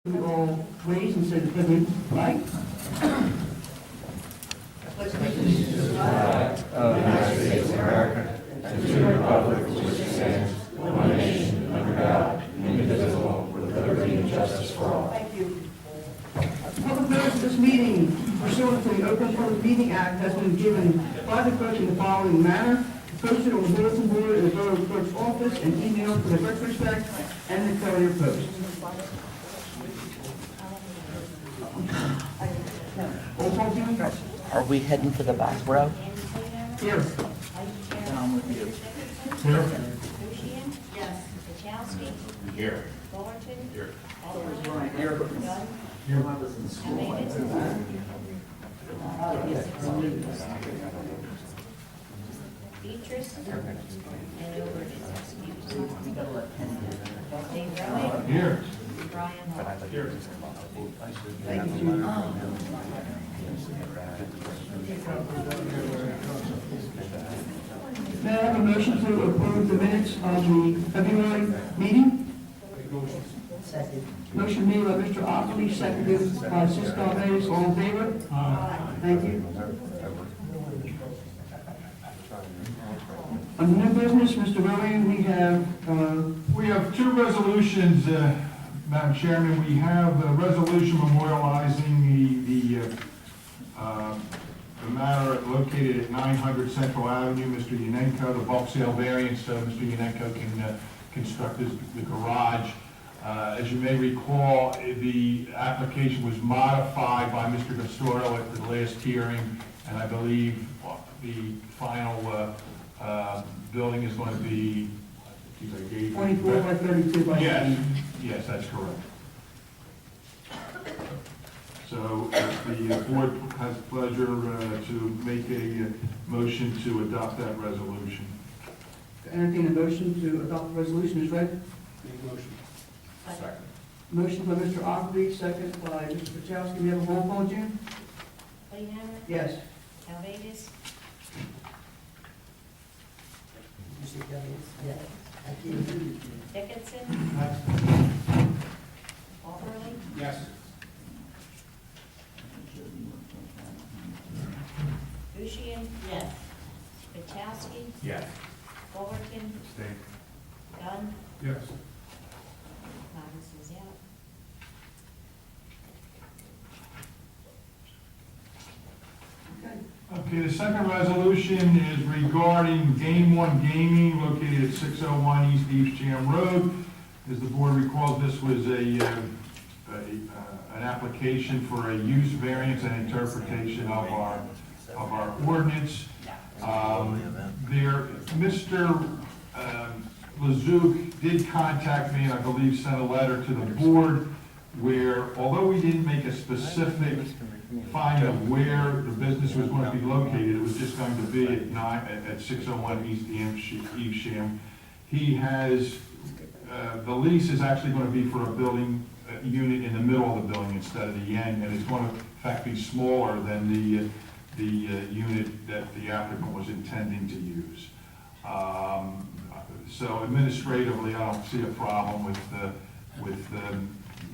We all raise and say the pledge, right? Of the United States of America, and to the republic for which it stands, one nation, under God, indivisible, with liberty and justice for all. Thank you. Public notice of this meeting pursuant to the Open Public Meeting Act has been given private vote in the following manner: posted on the bulletin board in the borough clerk's office and emailed to the clerk's respect and the courier post. Roll call, Jimmy? Are we heading for the back row? Here. Then I'm with you. Here. Lucian? Yes. Kachowski? Here. Fullerton? Here. Alderman Here. Dunn? Here. I was in school. Davis? Beatrice? And Over is excused. We gotta let Penny do Dave Rowley? Here. Brian Hall? Here. Thank you. May I have a motion to approve the minutes of the February meeting? Second. Motion made by Mr. Ockley, seconded by Cisco Davis. All in favor? Thank you. On new business, Mr. Rowling, We have two resolutions, Madam Chairman. We have a resolution memorializing the matter located at 900 Central Avenue. Mr. Yanenko, the bulk sale variance, so Mr. Yanenko can construct the garage. As you may recall, the application was modified by Mr. Gastoro at the last hearing, and I believe the final building is going to be, 24 by 32 by 18. Yes, yes, that's correct. So if the board has pleasure to make a motion to adopt that resolution. Entertain a motion to adopt the resolution is read. Second. Motion by Mr. Ockley, second by Mr. Pachowski. We have a roll call, Jim? Playhammer? Yes. Davis? Dickinson? Walperly? Yes. Lucian? Yes. Kachowski? Yes. Fullerton? Abstain. Dunn? Yes. Thomas is out. Okay. Okay, the second resolution is regarding Game One Gaming located at 601 East Evesham Road. As the board recalls, this was an application for a use variance and interpretation of our ordinance. Mr. Lezouk did contact me, and I believe sent a letter to the board where, although we didn't make a specific finding of where the business was going to be located, it was just going to be at 601 East Evesham. He has, the lease is actually going to be for a building unit in the middle of the building instead of the end, and it's going to, in fact, be smaller than the unit that the applicant was intending to use. So administratively, I don't see a problem with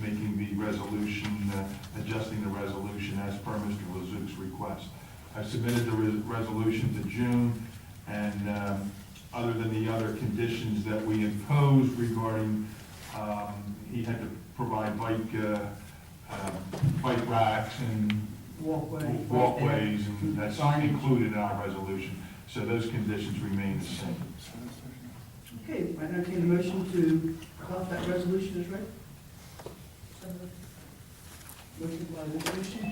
making the resolution, adjusting the resolution as per Mr. Lezouk's request. I submitted the resolution to June, and other than the other conditions that we imposed regarding, he had to provide bike racks and walkways, and that's included in our resolution. So those conditions remain the same. Okay, I entertain a motion to adopt that resolution as read. Motion by Mr. Lucian.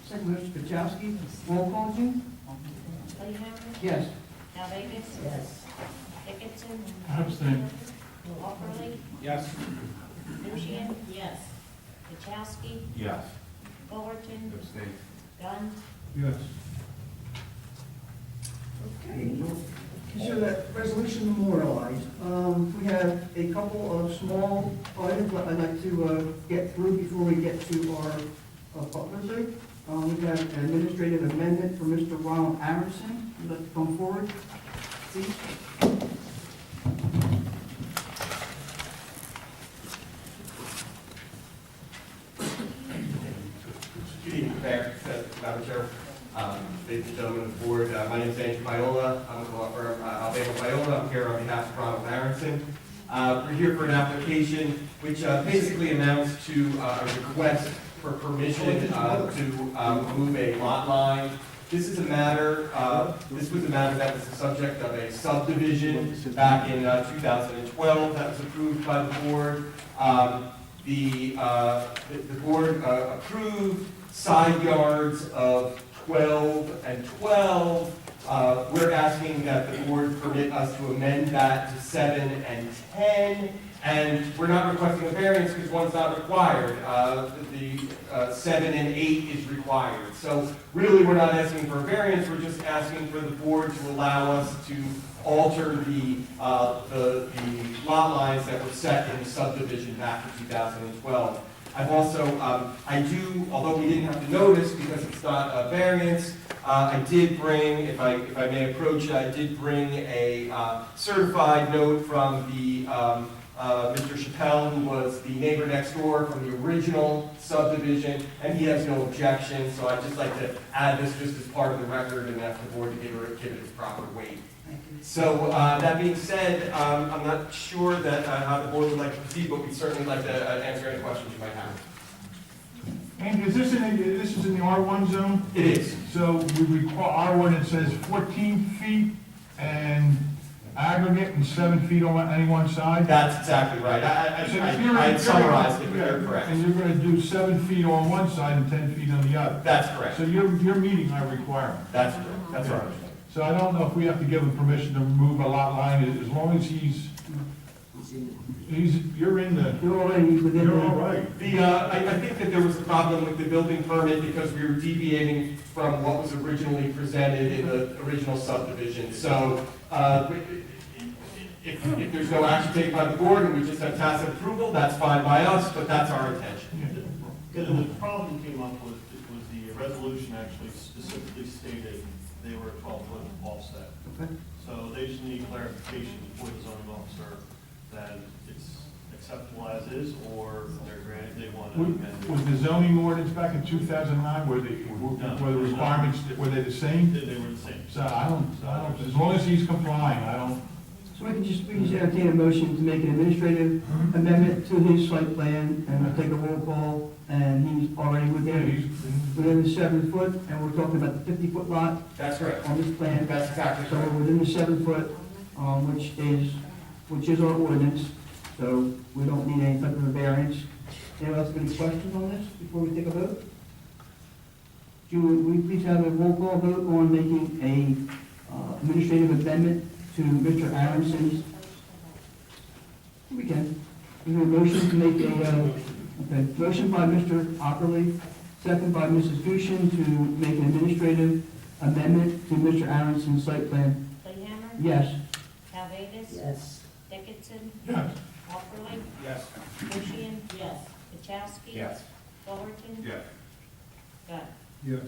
Second by Mr. Pachowski. Roll call, Jim? Playhammer? Yes. Davis? Yes. Dickinson? Abstain. Walperly? Yes. Lucian? Yes. Kachowski? Yes. Fullerton? Abstain. Dunn? Yes. Okay. Consider that resolution memorialized. We have a couple of small items that I'd like to get through before we get to our public. We have an administrative amendment for Mr. Ronald Amerson. Would you like to come forward, please? Chair. Ladies and gentlemen of the board, my name is Andrew Viola. I'm with the law firm Alabama Viola. I'm here on behalf of Ronald Aronson. We're here for an application which basically amounts to a request for permission to move a lot line. This is a matter, this was a matter that was the subject of a subdivision back in 2012 that was approved by the board. The board approved side yards of 12 and 12. We're asking that the board permit us to amend that to 7 and 10. And we're not requesting a variance because one's not required. The 7 and 8 is required. So really, we're not asking for a variance. We're just asking for the board to allow us to alter the lot lines that were set in the subdivision back in 2012. I've also, although we didn't have to notice because it's not a variance, I did bring, if I may approach it, I did bring a certified note from the Mr. Chappelle, who was the neighbor next door from the original subdivision, and he has no objection, so I'd just like to add this just as part of the record and ask the board to give it its proper weight. So that being said, I'm not sure that how the board would like to proceed, but we'd certainly like to answer any questions you might have. And this is in the R1 zone? It is. So we require, our ordinance says 14 feet and aggregate and 7 feet on any one side? That's exactly right. I summarized it, but you're correct. And you're going to do 7 feet on one side and 10 feet on the other? That's correct. So you're meeting our requirement? That's correct. That's right. So I don't know if we have to give him permission to remove a lot line, as long as you're in the... You're already within You're all right. I think that there was a problem with the building permit because we were deviating from what was originally presented in the original subdivision. So if there's no action taken by the board and we just have tacit approval, that's fine by us, but that's our intention. Because the problem came up with, was the resolution actually specifically stated they were 12-foot offset. Okay. So they just need clarification before the zoning officer that it's acceptable as is, or they're granted, they want to amend it. Was the zoning ordinance back in 2009, were the requirements, were they the same? They were the same. So I don't, as long as he's complying, I don't... So we can just entertain a motion to make an administrative amendment to his site plan, and we'll take a roll call, and he's already within the 7 foot, and we're talking about the 50-foot lot That's correct. on this plan. That's exactly So correct. we're within the 7 foot, which is our ordinance, so we don't need any type of a variance. Anyone else have any questions on this before we take a vote? Julie, will we please have a roll call vote on making a administrative amendment to Mr. Aronson's? We can. Is there a motion to make a, motion by Mr. Ockerly, second by Mrs. Gushin to make an administrative amendment to Mr. Aronson's site plan? Playhammer. Yes. Calvadas. Yes. Dickinson. Yes. Walperly. Yes. Bushian. Yes. Chowski. Yes. Fullerton. Yes. Gunn. Yes.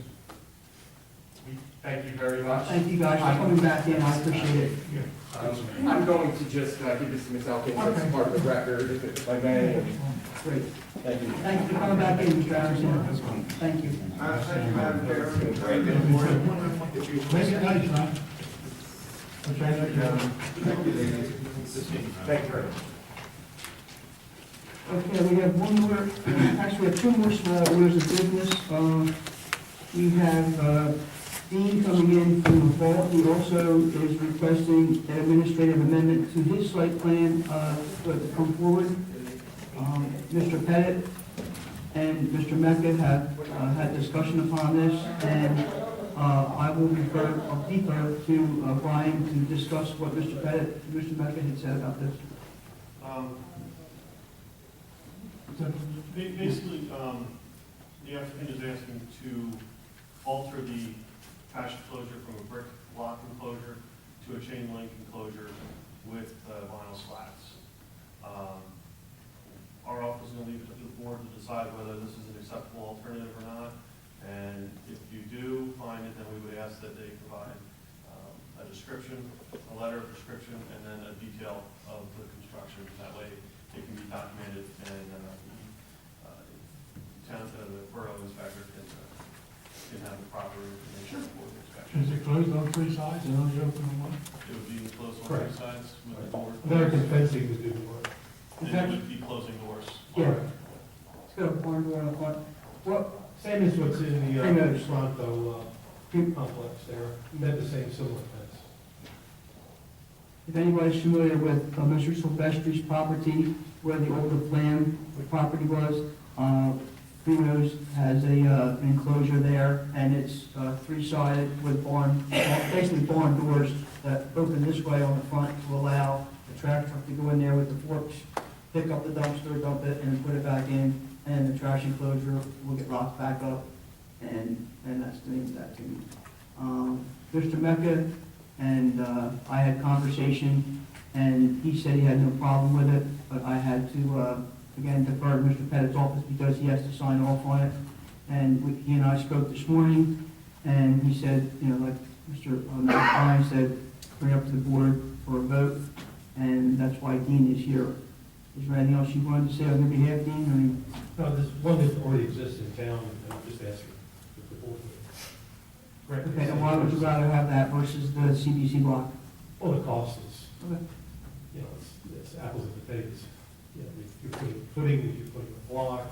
Thank you very much. Thank you guys for coming back in, I appreciate it. I'm going to just give this to Ms. Elkins as part of the record, if I may. Great. Thank you. Thank you for coming back in, Mr. Aronson. Thank you. Thank you, Madam Chair. Make it nice, huh? Thank you very much. Okay, we have one more, actually, we have two more small orders of business. We have Dean coming in from the vault. He also is requesting an administrative amendment to his site plan to come forward. Mr. Pettit and Mr. Mecca have had discussion upon this, and I will defer to Brian to discuss what Mr. Pettit, Mr. Mecca had said about this. Basically, the applicant is asking to alter the patch enclosure from a brick block enclosure to a chain link enclosure with vinyl slats. Our office is going to leave it to the board to decide whether this is an acceptable alternative or not. And if you do find it, then we would ask that they provide a description, a letter of description, and then a detail of the construction. That way it can be documented and the borough inspector can can have the proper information for the inspection. Is it closed on 3 sides and only open on one? It would be closed on Correct. 3 sides with the door. American fencing would do the work. And it would be closing doors. Yeah. It's got a barn door on the front. What, Same as what's in the Same as- Toronto complex there, they have the same similar fence. if anybody's familiar with Mr. Silvestri's property, where the older plan, the property was, Primo's has a enclosure there, and it's 3-sided with barn, basically barn doors that open this way on the front to allow the trash truck to go in there with the forks, pick up the dumpster, dump it, and put it back in, and the trash enclosure will get locked back up, and that's the name of that too. Mr. Mecca and I had conversation, and he said he had no problem with it, but I had to, again, defer to Mr. Pettit's office because he has to sign off on it. And he and I spoke this morning, and he said, you know, like Mr. Klein said, bring it up to the board for a vote, and that's why Dean is here. Is there anything else you wanted to say on your behalf, Dean? No, there's one that already exists in town, and I'm just asking if the board would grant Or, the okay, and why would you rather have that versus the CBC block? Well, the cost is, Okay. you know, it's apples and potatoes. You know, you're putting footing, you're putting a block,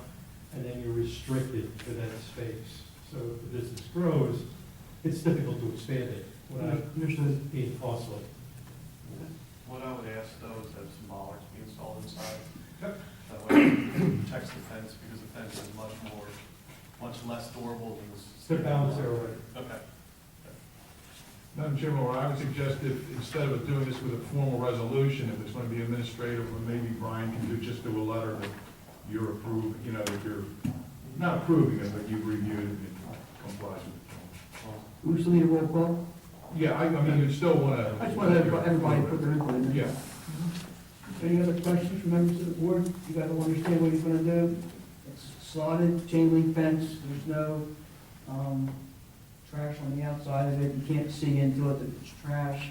and then you're restricted to that space. So if the business grows, it's difficult to expand it without Understood. being costly. What I would ask though is that some bollards be installed inside. Yep. That way it protects the fence, because the fence is much less durable than this. Good balance there already. Okay. Madam Chairman, what I would suggest, if, instead of doing this with a formal resolution, if it's going to be administrative, or maybe Brian can just do a letter that you're approving, you know, that you're not approving it, but you've reviewed it and complies with it. We still need a roll call? Yeah, I mean, you still want to. I just want everybody to put their input in there. Yeah. Any other questions from members of the board? You guys will understand what he's gonna do. It's slotted chain link fence, there's no, trash on the outside of it, you can't see into it, it's trash.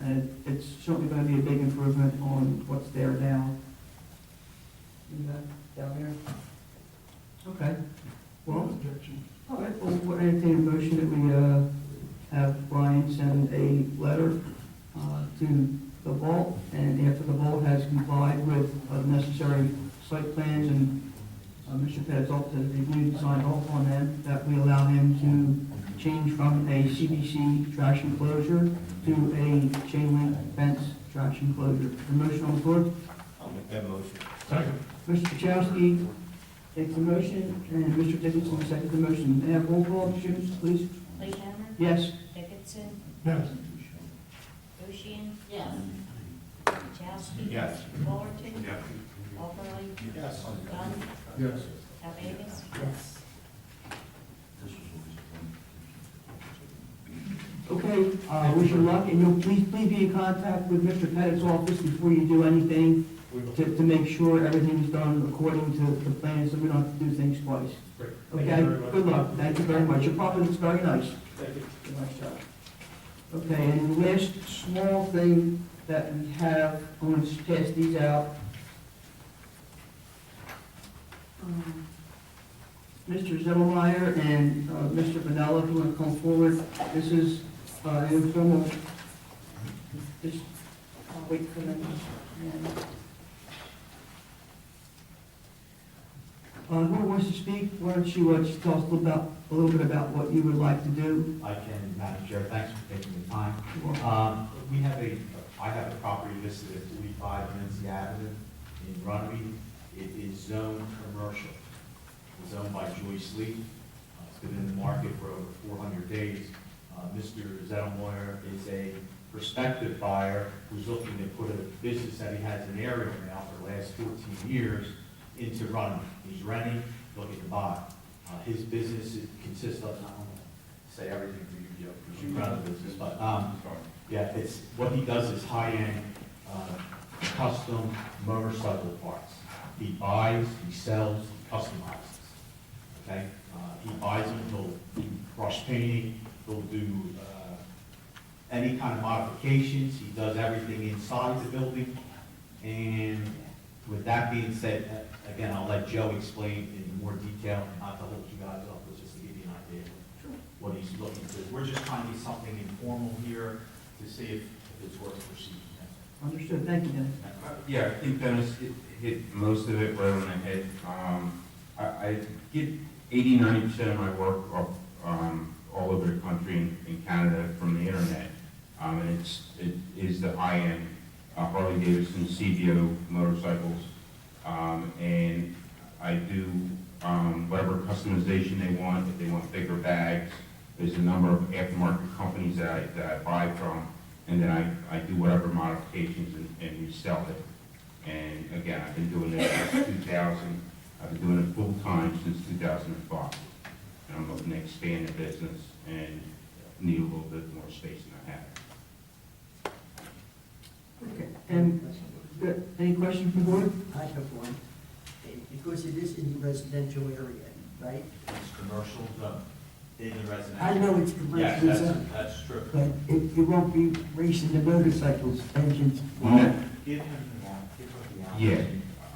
And it's certainly gonna be a big improvement on what's there now. See that down there? Okay, well, all right, well, we'll entertain a motion that we, have Brian send a letter, to the vault, and after the vault has complied with the necessary site plans and Mr. Pettit's office has reviewed and signed off on them, that we allow him to change from a CBC trash enclosure to a chain link fence trash enclosure. The motion on the floor? I'll make that motion. Second. Mr. Pachowski takes the motion, and Mr. Dickinson seconds the motion. May I have roll call, students, please? Playhammer. Yes. Dickinson. Yes. Bushian. Yes. Chastity. Yes. Fullerton. Yes. Walperly. Yes. Dunn. Yes. Alvegas. Yes. Okay, wish you luck, and you'll please be in contact with Mr. Pettit's office before you do anything to make sure everything's done according to the plan, so we don't have to do things twice. Great. Thank you Okay, very much. good luck, thank you very much. Your property looks very nice. Thank you. Nice job. Okay, and the last small thing that we have, I'm going to pass these out. Mr. Zettelmeyer and Mr. Vanella, if you want to come forward, this is an informal, just wait for them. Who wants to speak? Why don't you just tell us a little bit about what you would like to do? I can, Madam Chair, thanks for taking the time. I have a property listed at 45 Lindsay Avenue in Runnemede. It is zoned commercial. It's owned by Joyce Lee. It's been in the market for over 400 days. Mr. Zettelmeyer is a prospective buyer who's looking to put a business that he has in Ariel now for the last 14 years into Runnemede. He's renting, looking to buy. His business consists of, I don't want to say everything for you, Joe, because you run the business, but, yeah, it's, what he does is high-end, custom motorcycle parts. He buys, he sells, he customizes, okay? He buys them, he'll do brush painting, he'll do, any kind of modifications, he does everything inside the building, and with that being said, again, I'll let Joe explain in more detail, not to hold you guys up, but just to give you an idea. what he's looking for. We're just trying to get something informal here to see if it's worth proceeding. Understood, thank you, Dennis. Yeah, I think Dennis hit most of it right on the head. I get 80–90% of my work up, all over the country and Canada from the internet. And it is the high-end Harley Davidson CVO motorcycles. And I do whatever customization they want. If they want bigger bags, there's a number of aftermarket companies that I buy from. And then I do whatever modifications and resell it. And again, I've been doing this since 2000. I've been doing it full-time since 2005. And I'm looking to expand the business and need a little bit more space than I have. Okay, and, any questions from the board? I have one. Because it is in the residential area, right? It's commercial zone in the residential. I know it's Yes, commercial zone, that's true. but it won't be racing the motorcycles, engines. Give him the Yeah,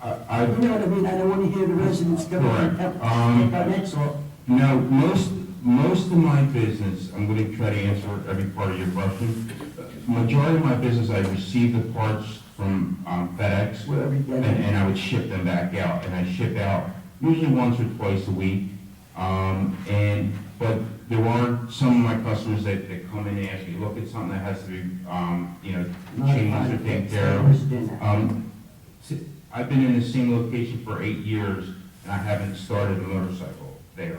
I, You know what I mean? I don't want to hear the residents coming Correct. out. That's all. no, most of my business, I'm going to try to answer every part of your question. Majority of my business, I receive the parts from FedEx, Where every day. and I would ship them back out. And I ship out usually once or twice a week. But there are some of my customers that come in and ask me, look at something that has to be, changed or taken care of. I've been in the same location for 8 years, and I haven't started a motorcycle there.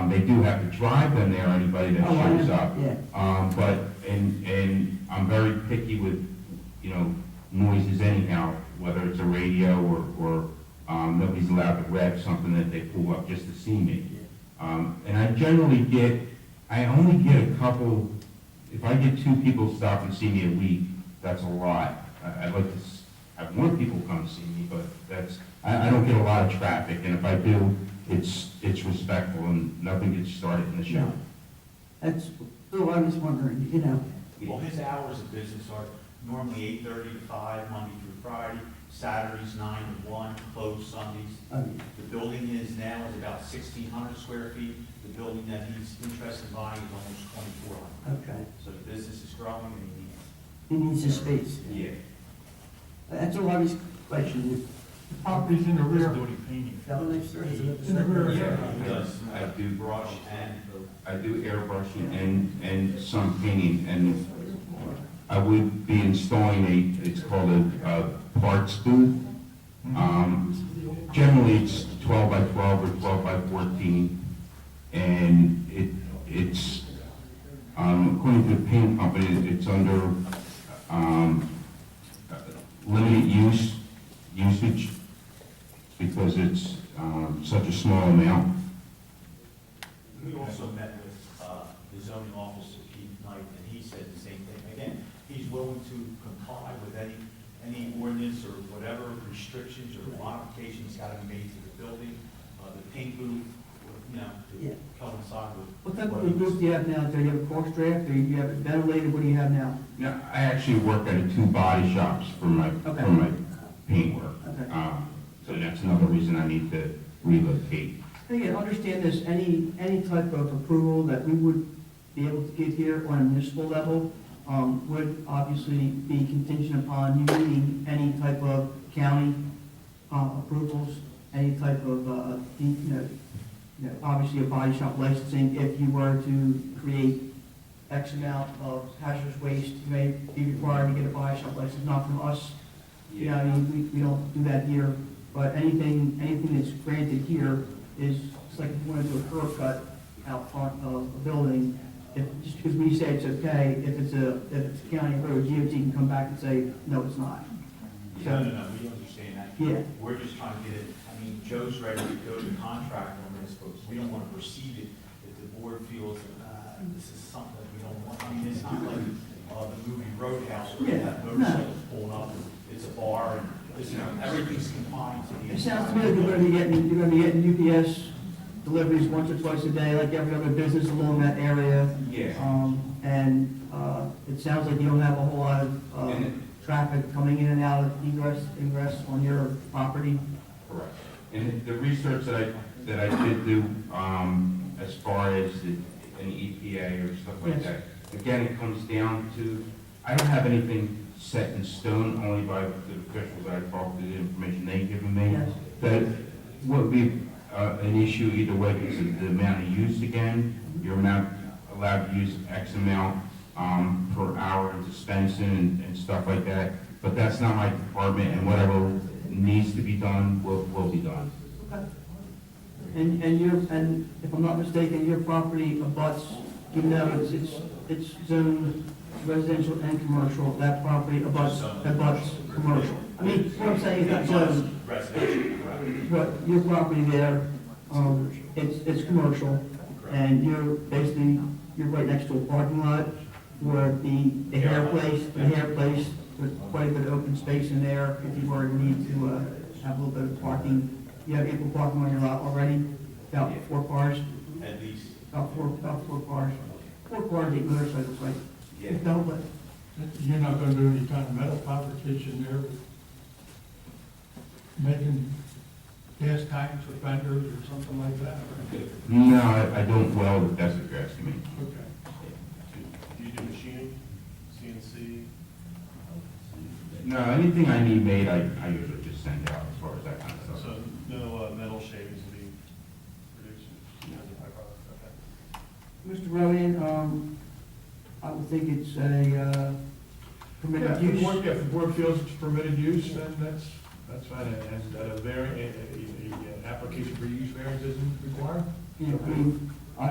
They do have to drive them there, anybody that Oh, I shows know, up. yeah. And I'm very picky with, noises anyhow, whether it's a radio or nobody's allowed to rev something that they pull up just to see me. And I only get a couple, if I get 2 people stop and see me a week, that's a lot. I'd like to have more people come see me, but I don't get a lot of traffic, and if I do, it's respectful and nothing gets started in the shop. That's, so I was wondering, you know. Well, his hours of business are normally 8:30 to 5, Monday through Friday, Saturdays 9 to 1, closed Sundays. The building is now is about 1,600 square feet. The building that he's interested in buying is almost 2,400. Okay. So the business is growing and he needs. He needs a space. Yeah. That's all I was questioning. The property's in the rear. Down next door is In the rear. Yeah, Does I do brush and I do airbrushing and some painting, and I would be installing it's called a parts booth. Generally, it's 12 by 12 or 12 by 14, and it's according to the paint company, it's under limited usage because it's such a small amount. we also met with the zoning officer, Keith Knight, and he said the same thing. Again, he's willing to comply with any ordinance or whatever restrictions or modifications got to be made to the building, the paint booth, Yeah. to coincide with. What type of booth do you have now? Do you have a course draft, or do you have it ventilated? What do you have now? Yeah, I actually work at 2 body shops for my paint work. Okay. So that's another reason I need to relocate. Again, understand this, any type of approval that we would be able to give here on a municipal level would obviously be contingent upon you meeting any type of county approvals, any type of, obviously a body shop licensing. If you were to create X amount of hazardous waste, you may be required to get a body shop license, not from us. We don't do that here, but anything that's granted here is, it's like if you want to do a curb cut out front of a building, just because we say it's okay, if it's a county road, DOT can come back and say, no, it's not. No, we understand that. Yeah. We're just trying to get it, Joe's ready to go to contract on this, but we don't want to proceed it if the board feels this is something that we don't want. It's not like the movie Roadhouse where you have motorcycles pulling up, and it's a bar, and everything's confined to the. It sounds to me like you're gonna be getting UPS deliveries once or twice a day, like every other business along that area. Yeah. It sounds like you don't have a whole lot of traffic coming in and out of ingress on your property. Correct. And the research that I did do, as far as an EPA or stuff like Yes. that. Again, it comes down to, I don't have anything set in stone, only by the officials that I talked to, the information they've given me. Yes. That would be an issue either way, because of the amount of use again, you're not allowed to use X amount per hour in dispensing and stuff like that. But that's not my department, and whatever needs to be done will be done. Okay. And if I'm not mistaken, your property abuts, even though it's zoned residential and commercial, that property abuts commercial. I mean, what I'm saying is that zone, but your property there, it's commercial, and you're right next to a parking lot where the hair place, with quite a bit of open space in there, if you were to need to have a little bit of parking. You have ample parking on your lot already, about 4 cars, At least. about four cars. 4 cars, 8 motorcycles, like, no, but You're not gonna do any kind of metal fabrication there, making gas tanks or fenders or something like that? No, I don't weld, if that's what you're asking me. Okay. Do you do machining, CNC? No, anything I need made, I usually just send out as far as that kind of stuff. So no metal shavings to be produced as a byproduct, okay. Mr. Rowan, I would think it's a permitted Yeah, use. if the board feels it's permitted use, then that's fine, and an application for use variance isn't required? Yeah, I mean, I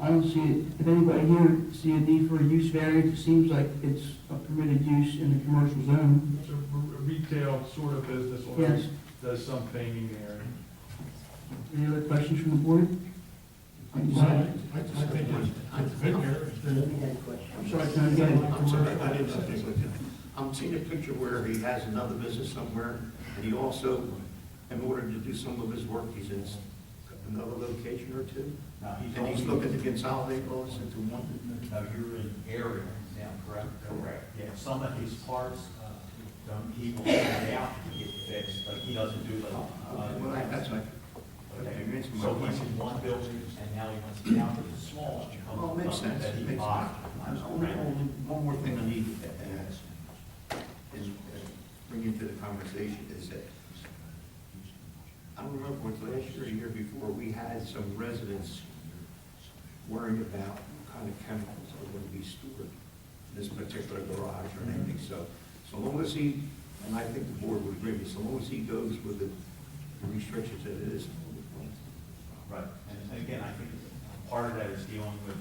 don't see it, if anybody here see a need for a use variance, it seems like it's a permitted use in the commercial zone. It's a retail sort of business, or Yes. does some painting there. Any other questions from the board? I think it's been there. I'm sorry, can I get it? I'm sorry, I didn't say anything. I'm seeing a picture where he has another business somewhere, and he also, in order to do some of his work, he's in another location or two, and he's looking to consolidate those into one. No, you're in area now, correct? Correct. Yeah, some of his parts, he will send it out to get fixed, but he doesn't do the. Well, that's like, okay, makes So he's in one building, and now he wants to get out to the small. oh, makes sense, That he makes bought. sense. Only one more thing I need to ask, is bring into the conversation, is that, I don't remember what last year or the year before, we had some residents worrying about what kind of chemicals are going to be stored in this particular garage or anything, so long as he, and I think the board would agree with me, so long as he goes with the restrictions that it is. Right, and again, I think part of that is dealing with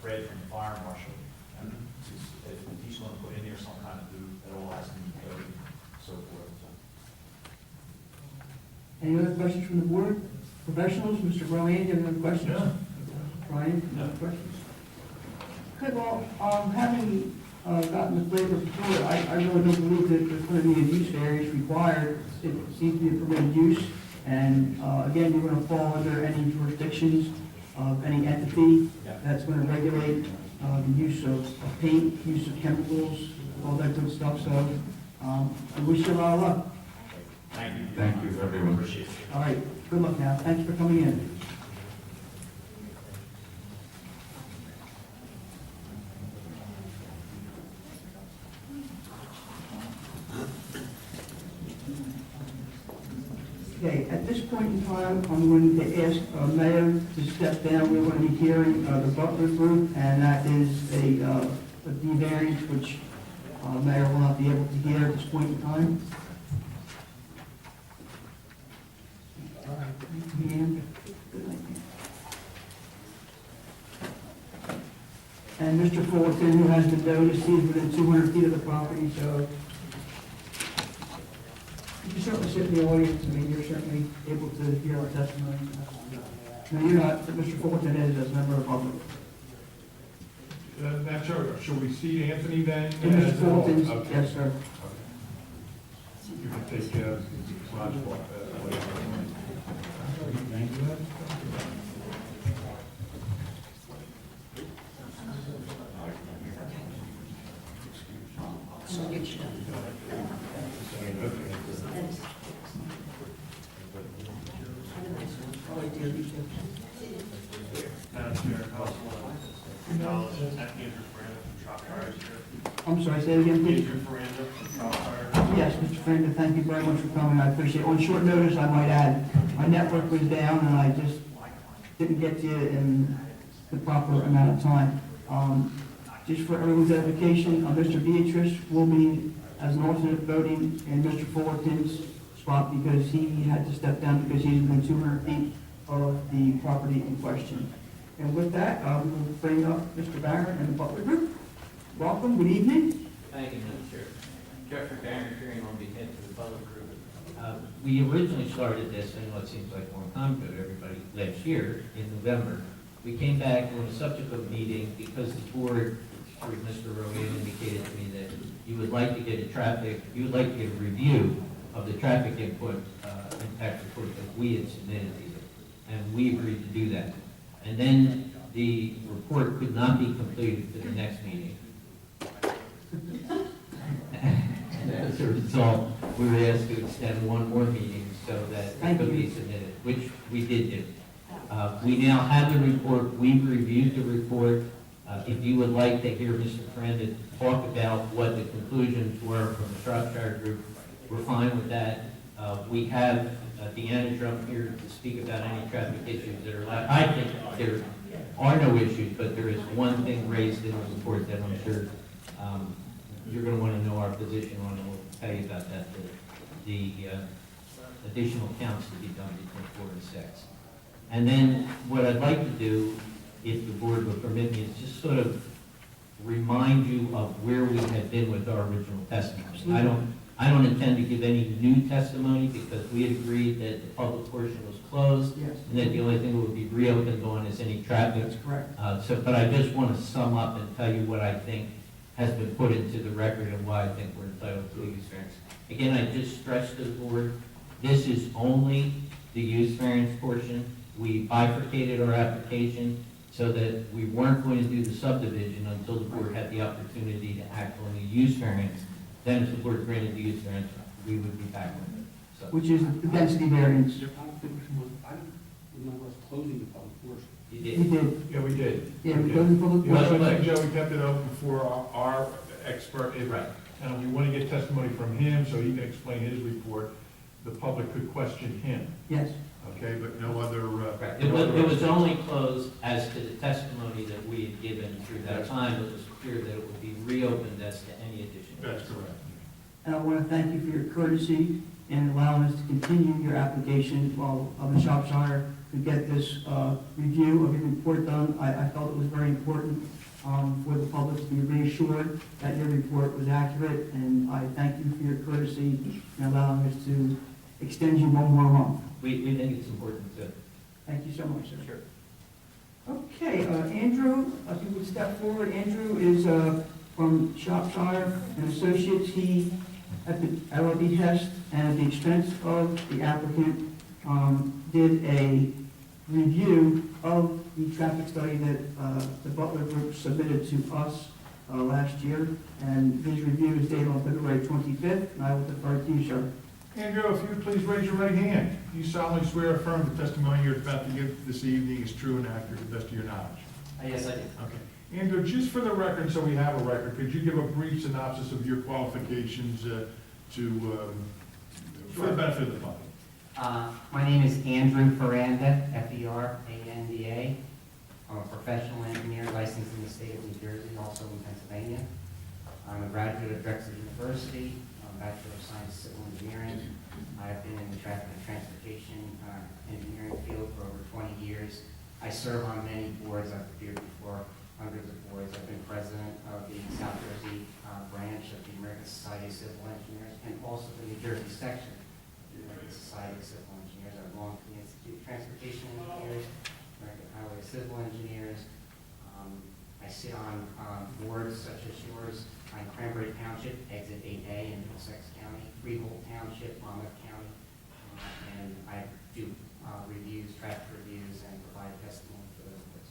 Fred from the fire marshal. And if he's going to put in there some kind of booth that all has to be coded, so forth. Any other questions from the board? Professionals, Mr. Rowan, do you have any questions? No. Brian, no questions? Okay, well, having gotten the flavor before, I really don't believe that there's going to be a use variance required. It seems to be a permitted use, and again, you're going to fall under any jurisdictions of any entity that's going to regulate the use of paint, use of chemicals, all that good stuff, so I wish you a lot of luck. Thank you. Thank you, everyone. Appreciate it. All right, good luck now, thanks for coming in. Okay, at this point in time, I'm going to ask Mayor to step down. We're going to be hearing the Butler Group, and that is a D variance, which Mayor will not be able to hear at this point in time. And Mr. Fullerton, who has been noticed, he's within 200 feet of the property, so you can certainly sit in the audience. I mean, you're certainly able to hear our testimony. No, you're not, but Mr. Fullerton is as a member of the public. Not sure, should we seat Anthony then? And Mr. as an Fullerton's, alternate? yes, sir. You can take Sludge Walk. Madam Chair, Yes, Mr. Friend, thank you very much for coming, I appreciate it. On short notice, I might add, my network was down and I just didn't get to you in the proper amount of time. Just for everyone's edification, Mr. Beatrice will be as an alternate voting in Mr. Fullerton's spot because he had to step down because he's within 200 feet of the property in question. And with that, we will bring up Mr. Barron and the Butler Group. Welcome, good evening. Thank you, Madam Chair. Jeffrey Barron, appearing on behalf of the Public Group. We originally started this, I know it seems like a long time ago to everybody, last year in November. We came back on a subsequent meeting because the board, through Mr. Rowan, indicated to me that you would like to get a review of the traffic input impact report that we had submitted to you. And we agreed to do that. And then the report could not be completed for the next meeting. And as a result, we were asked to extend one more meeting so that it could be submitted, which we did do. We now have the report, we've reviewed the report. If you would like to hear Mr. Friend talk about what the conclusions were from the Shropshire Group, we're fine with that. We have Deanna Drum here to speak about any traffic issues that are left. I think there are no issues, but there is one thing raised in the report that I'm sure you're going to want to know our position on, and we'll tell you about that. The additional counts to be done between 4 and 6. And then what I'd like to do, if the board would permit me, is just sort of remind you of where we had been with our original testimony. I don't intend to give any new testimony because we had agreed that the public portion was closed. Yes. And that the only thing that would be reopened on is any traffic. That's correct. But I just want to sum up and tell you what I think has been put into the record and why I think we're entitled to a use variance. Again, I just stressed to the board, this is only the use variance portion. We bifurcated our application so that we weren't going to do the subdivision until the board had the opportunity to act on the use variance. Then if the board granted the use variance, we would be back on it. So, Which is the density variance. I don't remember us closing the public portion. you We did. did. Yeah, we did. Yeah, we closed the public You also portion. think, Joe, we kept it open for our expert, Right. and we want to get testimony from him so he can explain his report. The public could question him, Yes. okay, but no other. Right. no other- It was only closed as to the testimony that we had given through that time. It was clear that it would be reopened as to any additional. That's correct. And I want to thank you for your courtesy in allowing us to continue your application while the Shropshire could get this review of your report done. I felt it was very important for the public to be reassured that your report was accurate, and I thank you for your courtesy in allowing us to extend you one more month. We think it's important to. Thank you so much, sir. Sure. Okay, Andrew, if you would step forward. Andrew is from Shropshire and Associates. He, at our behest and at the expense of the applicant, did a review of the traffic study that the Butler Group submitted to us last year. And his review is dated on February 25th, and I will defer to you, sir. Andrew, if you would please raise your right hand. Do you solemnly swear or affirm the testimony you're about to give this evening is true and accurate to the best of your knowledge? Yes, I did. Okay. Andrew, just for the record, so we have a record, could you give a brief synopsis of your qualifications for the benefit of the public? My name is Andrew Ferranda, Feranda. I'm a professional engineer licensed in the state of New Jersey, also in Pennsylvania. I'm a graduate of Drexel University, Bachelor of Science Civil Engineering. I've been in the traffic and transportation engineering field for over 20 years. I serve on many boards. I've appeared before hundreds of boards. I've been president of the South Jersey branch of the American Society of Civil Engineers and also the New Jersey section of the American Society of Civil Engineers. I belong to the Institute of Transportation Engineers, American Highway Civil Engineers. I sit on boards such as yours on Cranberry Township, Exit 8A in Middlesex County, Freehold Township, Monmouth County, and I do reviews, traffic reviews, and provide testimony for those boards.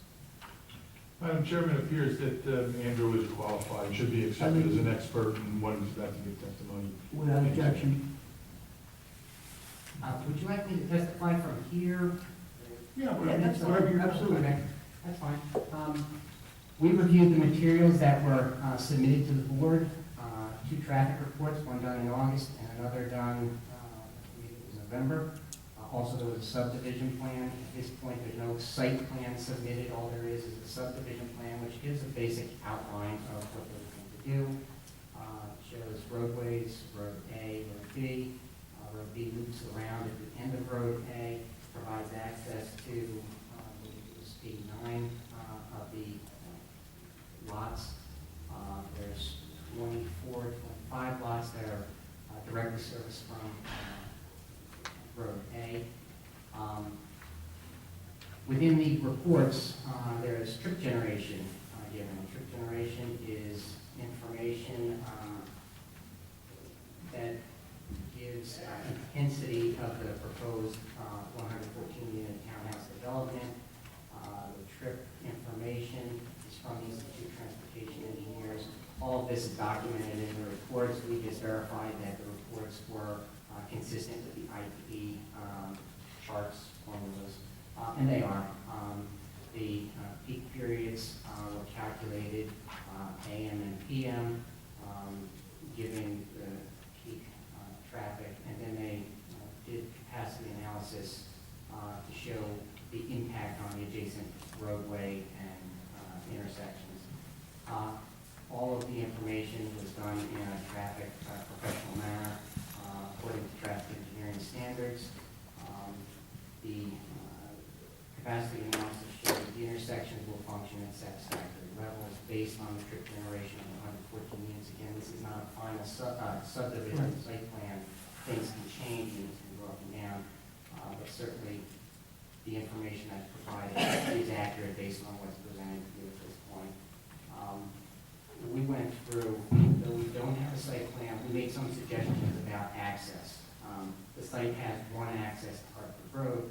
Madam Chairman, it appears that Andrew is qualified, and should be accepted as an expert in what he's about to give testimony. Without objection. Would you like me to testify from here? Yeah, that's fine. whatever you. Absolutely. Okay, that's fine. We reviewed the materials that were submitted to the board, 2 traffic reports, one done in August letter done, I believe it was November. Also, there was a subdivision plan. At this point, there's no site plan submitted. All there is a subdivision plan, which gives a basic outline of what they're looking to do. Shows roadways, Road A, Road B. Road B loops around at the end of Road A, provides access to, I believe it was 89 of the lots. There's 24, 25 lots that are directly serviced from Road A. Within the reports, there is trip generation given. Trip generation is information that gives intensity of the proposed 114-unit townhouse development. The trip information is from the Institute of Transportation Engineers. All of this is documented in the reports. We just verified that the reports were consistent with the IPE charts, formulas, and they are. The peak periods were calculated AM and PM, giving the peak traffic, and then they did capacity analysis to show the impact on the adjacent roadway and intersections. All of the information was done in a traffic professional manner, according to traffic engineering standards. The capacity analysis showed that the intersections will function at satisfactory levels based on the trip generation of 114 units. Again, this is not a final subdivision site plan. Things can change, units can go up and down, but certainly the information that's provided is accurate based on what's presented to you at this point. We went through, though we don't have a site plan, we made some suggestions about access. The site has one access to Hartford Road.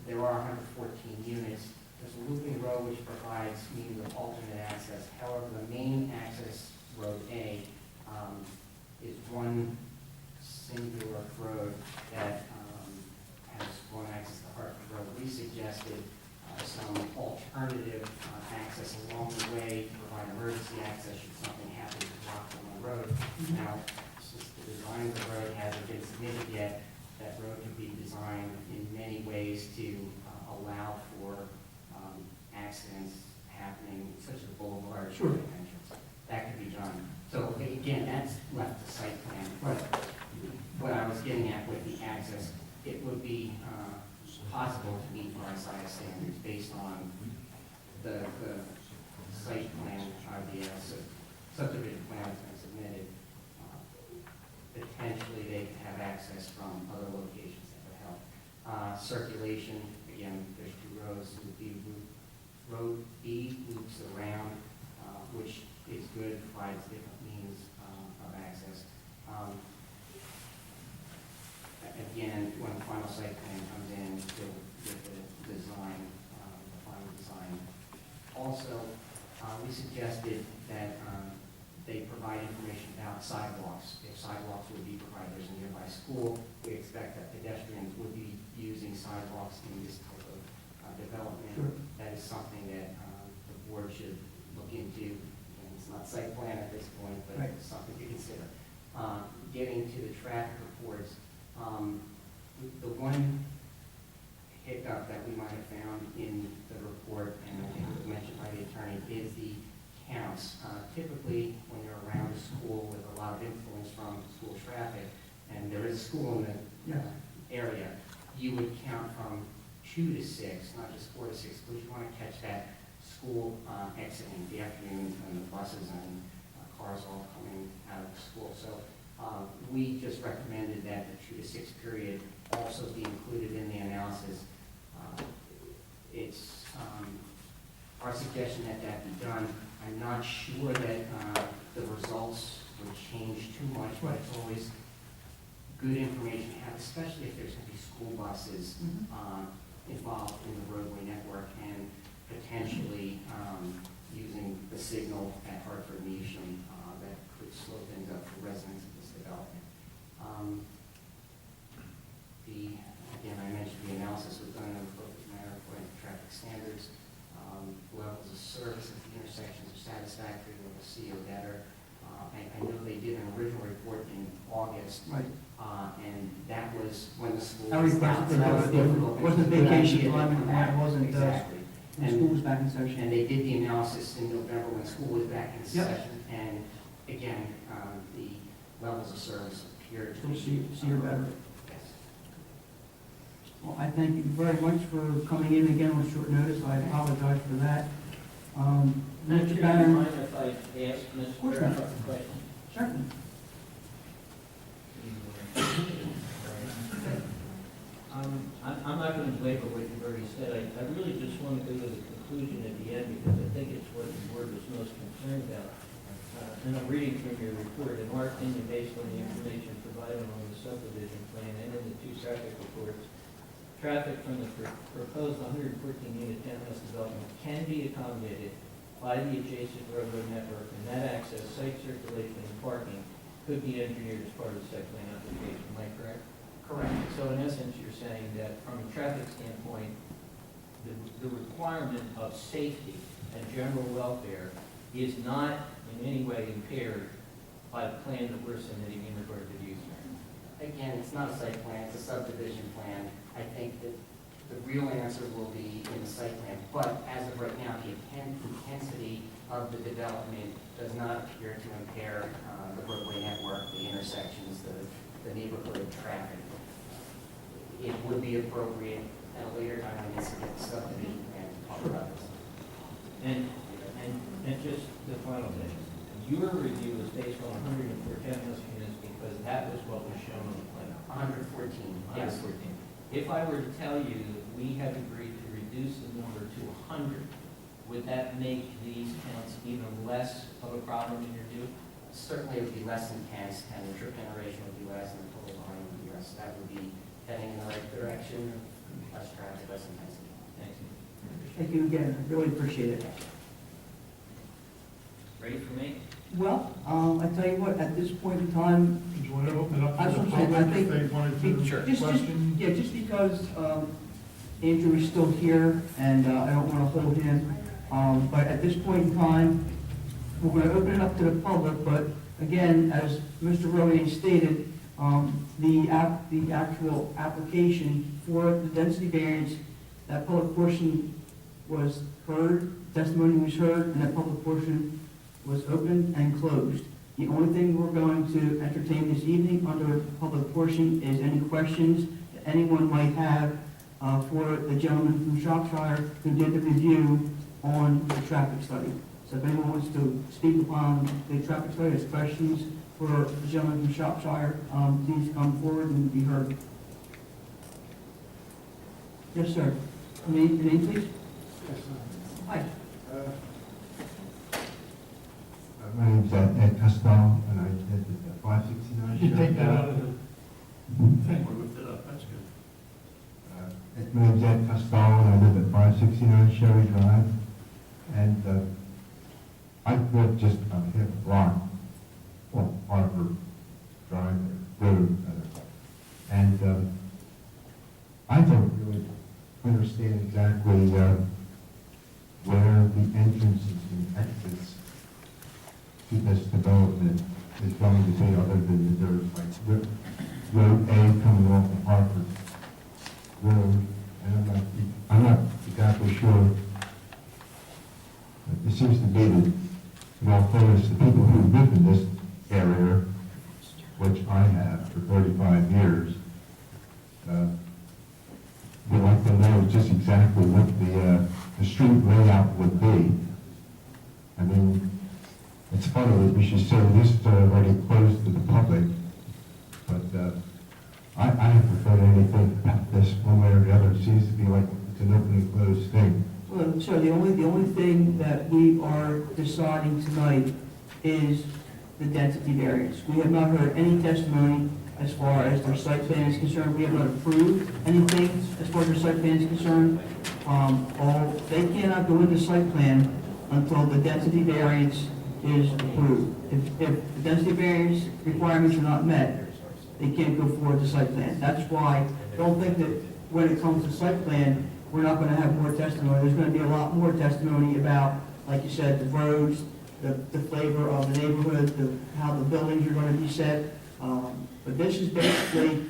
There are 114 units. There's a looping road which provides means of alternate access. However, the main access, Road A, is one singular road that has one access to Hartford Road. We suggested some alternative access along the way to provide emergency access should something happen to block on the road. Now, since the design of the road hasn't been submitted yet, that road can be designed in many ways to allow for accidents happening, such as a boulevard entrance. That could be done. So again, that's left to site plan. But what I was getting at with the access, it would be possible to meet RSIS standards based on the site plan idea, so subdivision plan has been submitted. Potentially they could have access from other locations that would help. Circulation, again, there's two roads. Road B loops around, which is good, provides different means of access. Again, when the final site plan comes in, with the design, the final design. Also, we suggested that they provide information about sidewalks. If sidewalks would be provided, there's a nearby school, we expect that pedestrians would be using sidewalks in this type of development. Sure. That is something that the board should look into. And it's not site plan at this point, but Right. it's something to consider. Getting to the traffic reports, the one hiccup that we might have found in the report, and I think it was mentioned by the attorney, is the counts. Typically, when you're around a school with a lot of influence from school traffic, and there is a school in the area, you would count from 2 to 6, not just 4 to 6, because you want to catch that school exiting the afternoon and the buses and cars all coming out of the school. So we just recommended that the 2 to 6 period also be included in the analysis. It's our suggestion that that be done. I'm not sure that the results would change too much, but it's always good information to have, especially if there's going to be school buses involved in the roadway network and potentially using the signal at Hartford and Evesham that could slow things up for residents of this development. Again, I mentioned the analysis was done in an appropriate manner according to traffic standards. Levels of service at the intersections are satisfactory, we'll see or better. I know they did an original report in August August. Right. And that was when the school I was requested out, so that that was difficult. wasn't Good vacation idea. time and it wasn't, Exactly. when school was back in session. And they did the analysis in November when school was back in Yep. session. And again, the levels of service appeared to Still be. see her better. Yes. Well, I thank you very much for coming in again on short notice. I apologize for that. Mr. Barron? Mind if I ask Ms. course Barron not. a question? Certainly. I'm not going to belabor what you've already said. I really just want to go to the conclusion at the end because I think it's what the board was most concerned about. And I'm reading from your report. In our opinion, based on the information provided on the subdivision plan and in the two traffic reports, traffic from the proposed 114-unit townhouse development can be accommodated by the adjacent roadway network, and that access, site circulation, and parking could be engineered as part of the site plan application. Am I correct? Correct. So in essence, you're saying that from a traffic standpoint, the requirement of safety and general welfare is not in any way impaired by the plan that we're submitting in regard to the use variance. Again, it's not a site plan, it's a subdivision plan. I think that the real answer will be in the site plan, but as of right now, the intensity of the development does not appear to impair the roadway network, the intersections, the neighborhood traffic. It would be appropriate at a later time when it's a subdivision plan to talk about this. And just the final thing, your review is based on 104 townhouse units because that was what was shown on the plan. 114, yes. 114. If I were to tell you that we have agreed to reduce the number to 100, would that make these counts even less of a problem in your view? Certainly it would be less intense, and the trip generation would be less, and the total volume would be less. That would be heading in the right direction, less traffic, less intensity. Thank you. Thank you again. I really appreciate it. Ready for me? Well, I tell you what, at this point in time, Do you want to open it up That's to the what I'm saying. I public if think- they wanted to just, question? yeah, just because Andrew is still here and I don't want to hold him, but at this point in time, we're going to open it up to the public, but again, as Mr. Rowan stated, the actual application for the density variance, that public portion was heard, testimony was heard, and that public portion was opened and closed. The only thing we're going to entertain this evening under the public portion is any questions that anyone might have for the gentleman from Shropshire who did the review on the traffic study. So if anyone wants to speak upon the traffic study, has questions for the gentleman from Shropshire, please come forward and be heard. Yes, sir. Name, please? Hi. My name's Ed Costello, and I live at 569. You take that out of the thing. We whipped it up, that's good. My name's Ed Costello, and I live at 569 Sherry Drive. And I live just about half a block off Harbor Drive, Road. And I don't really understand exactly where the entrances and exits to this development is going to be, other than that there's like Road A coming off of Hartford Road, and I'm not exactly sure. It seems to be that, in all fairness, the people who live in this area, which I have for 35 years, would like to know just exactly what the street layout would be. I mean, it's funny that we should say this is already closed to the public, but I haven't heard anything about this one way or the other. It seems to be like it's an open and closed thing. Well, sir, the only thing that we are deciding tonight is the density variance. We have not heard any testimony as far as their site plan is concerned. We have not approved anything as far as their site plan is concerned. They cannot go into site plan until the density variance is approved. If the density variance requirements are not met, they can't go forward to site plan. That's why, don't think that when it comes to site plan, we're not going to have more testimony. There's going to be a lot more testimony about, like you said, the roads, the flavor of the neighborhood, how the buildings are going to be set. But this is basically,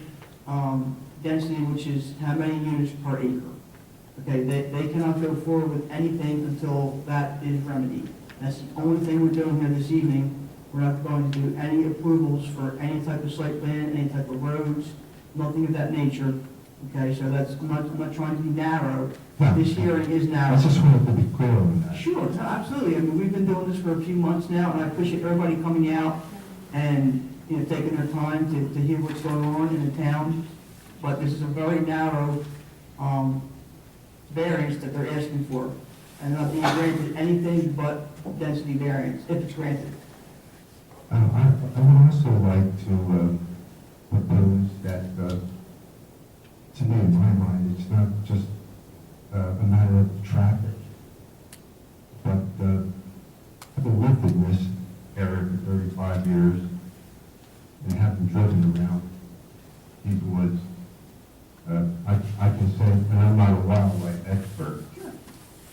density, which is how many units per acre. Okay, they cannot go forward with anything until that is remedied. That's the only thing we're doing here this evening. We're not going to do any approvals for any type of site plan, any type of roads, nothing of that nature. Okay, so that's, I'm not trying to be narrow. No. This hearing is I narrow. just wanted to be clear on that. Sure, no, absolutely. I mean, we've been doing this for a few months now, and I appreciate everybody coming out and, you know, taking their time to hear what's going on in the town. But this is a very narrow, variance that they're asking for, and not being granted anything but density variance, if it's granted. I would also like to propose that, to me, in my mind, it's not just a matter of traffic, but having lived in this area for 35 years and having driven around these woods, I can say, and I'm not a wildlife expert,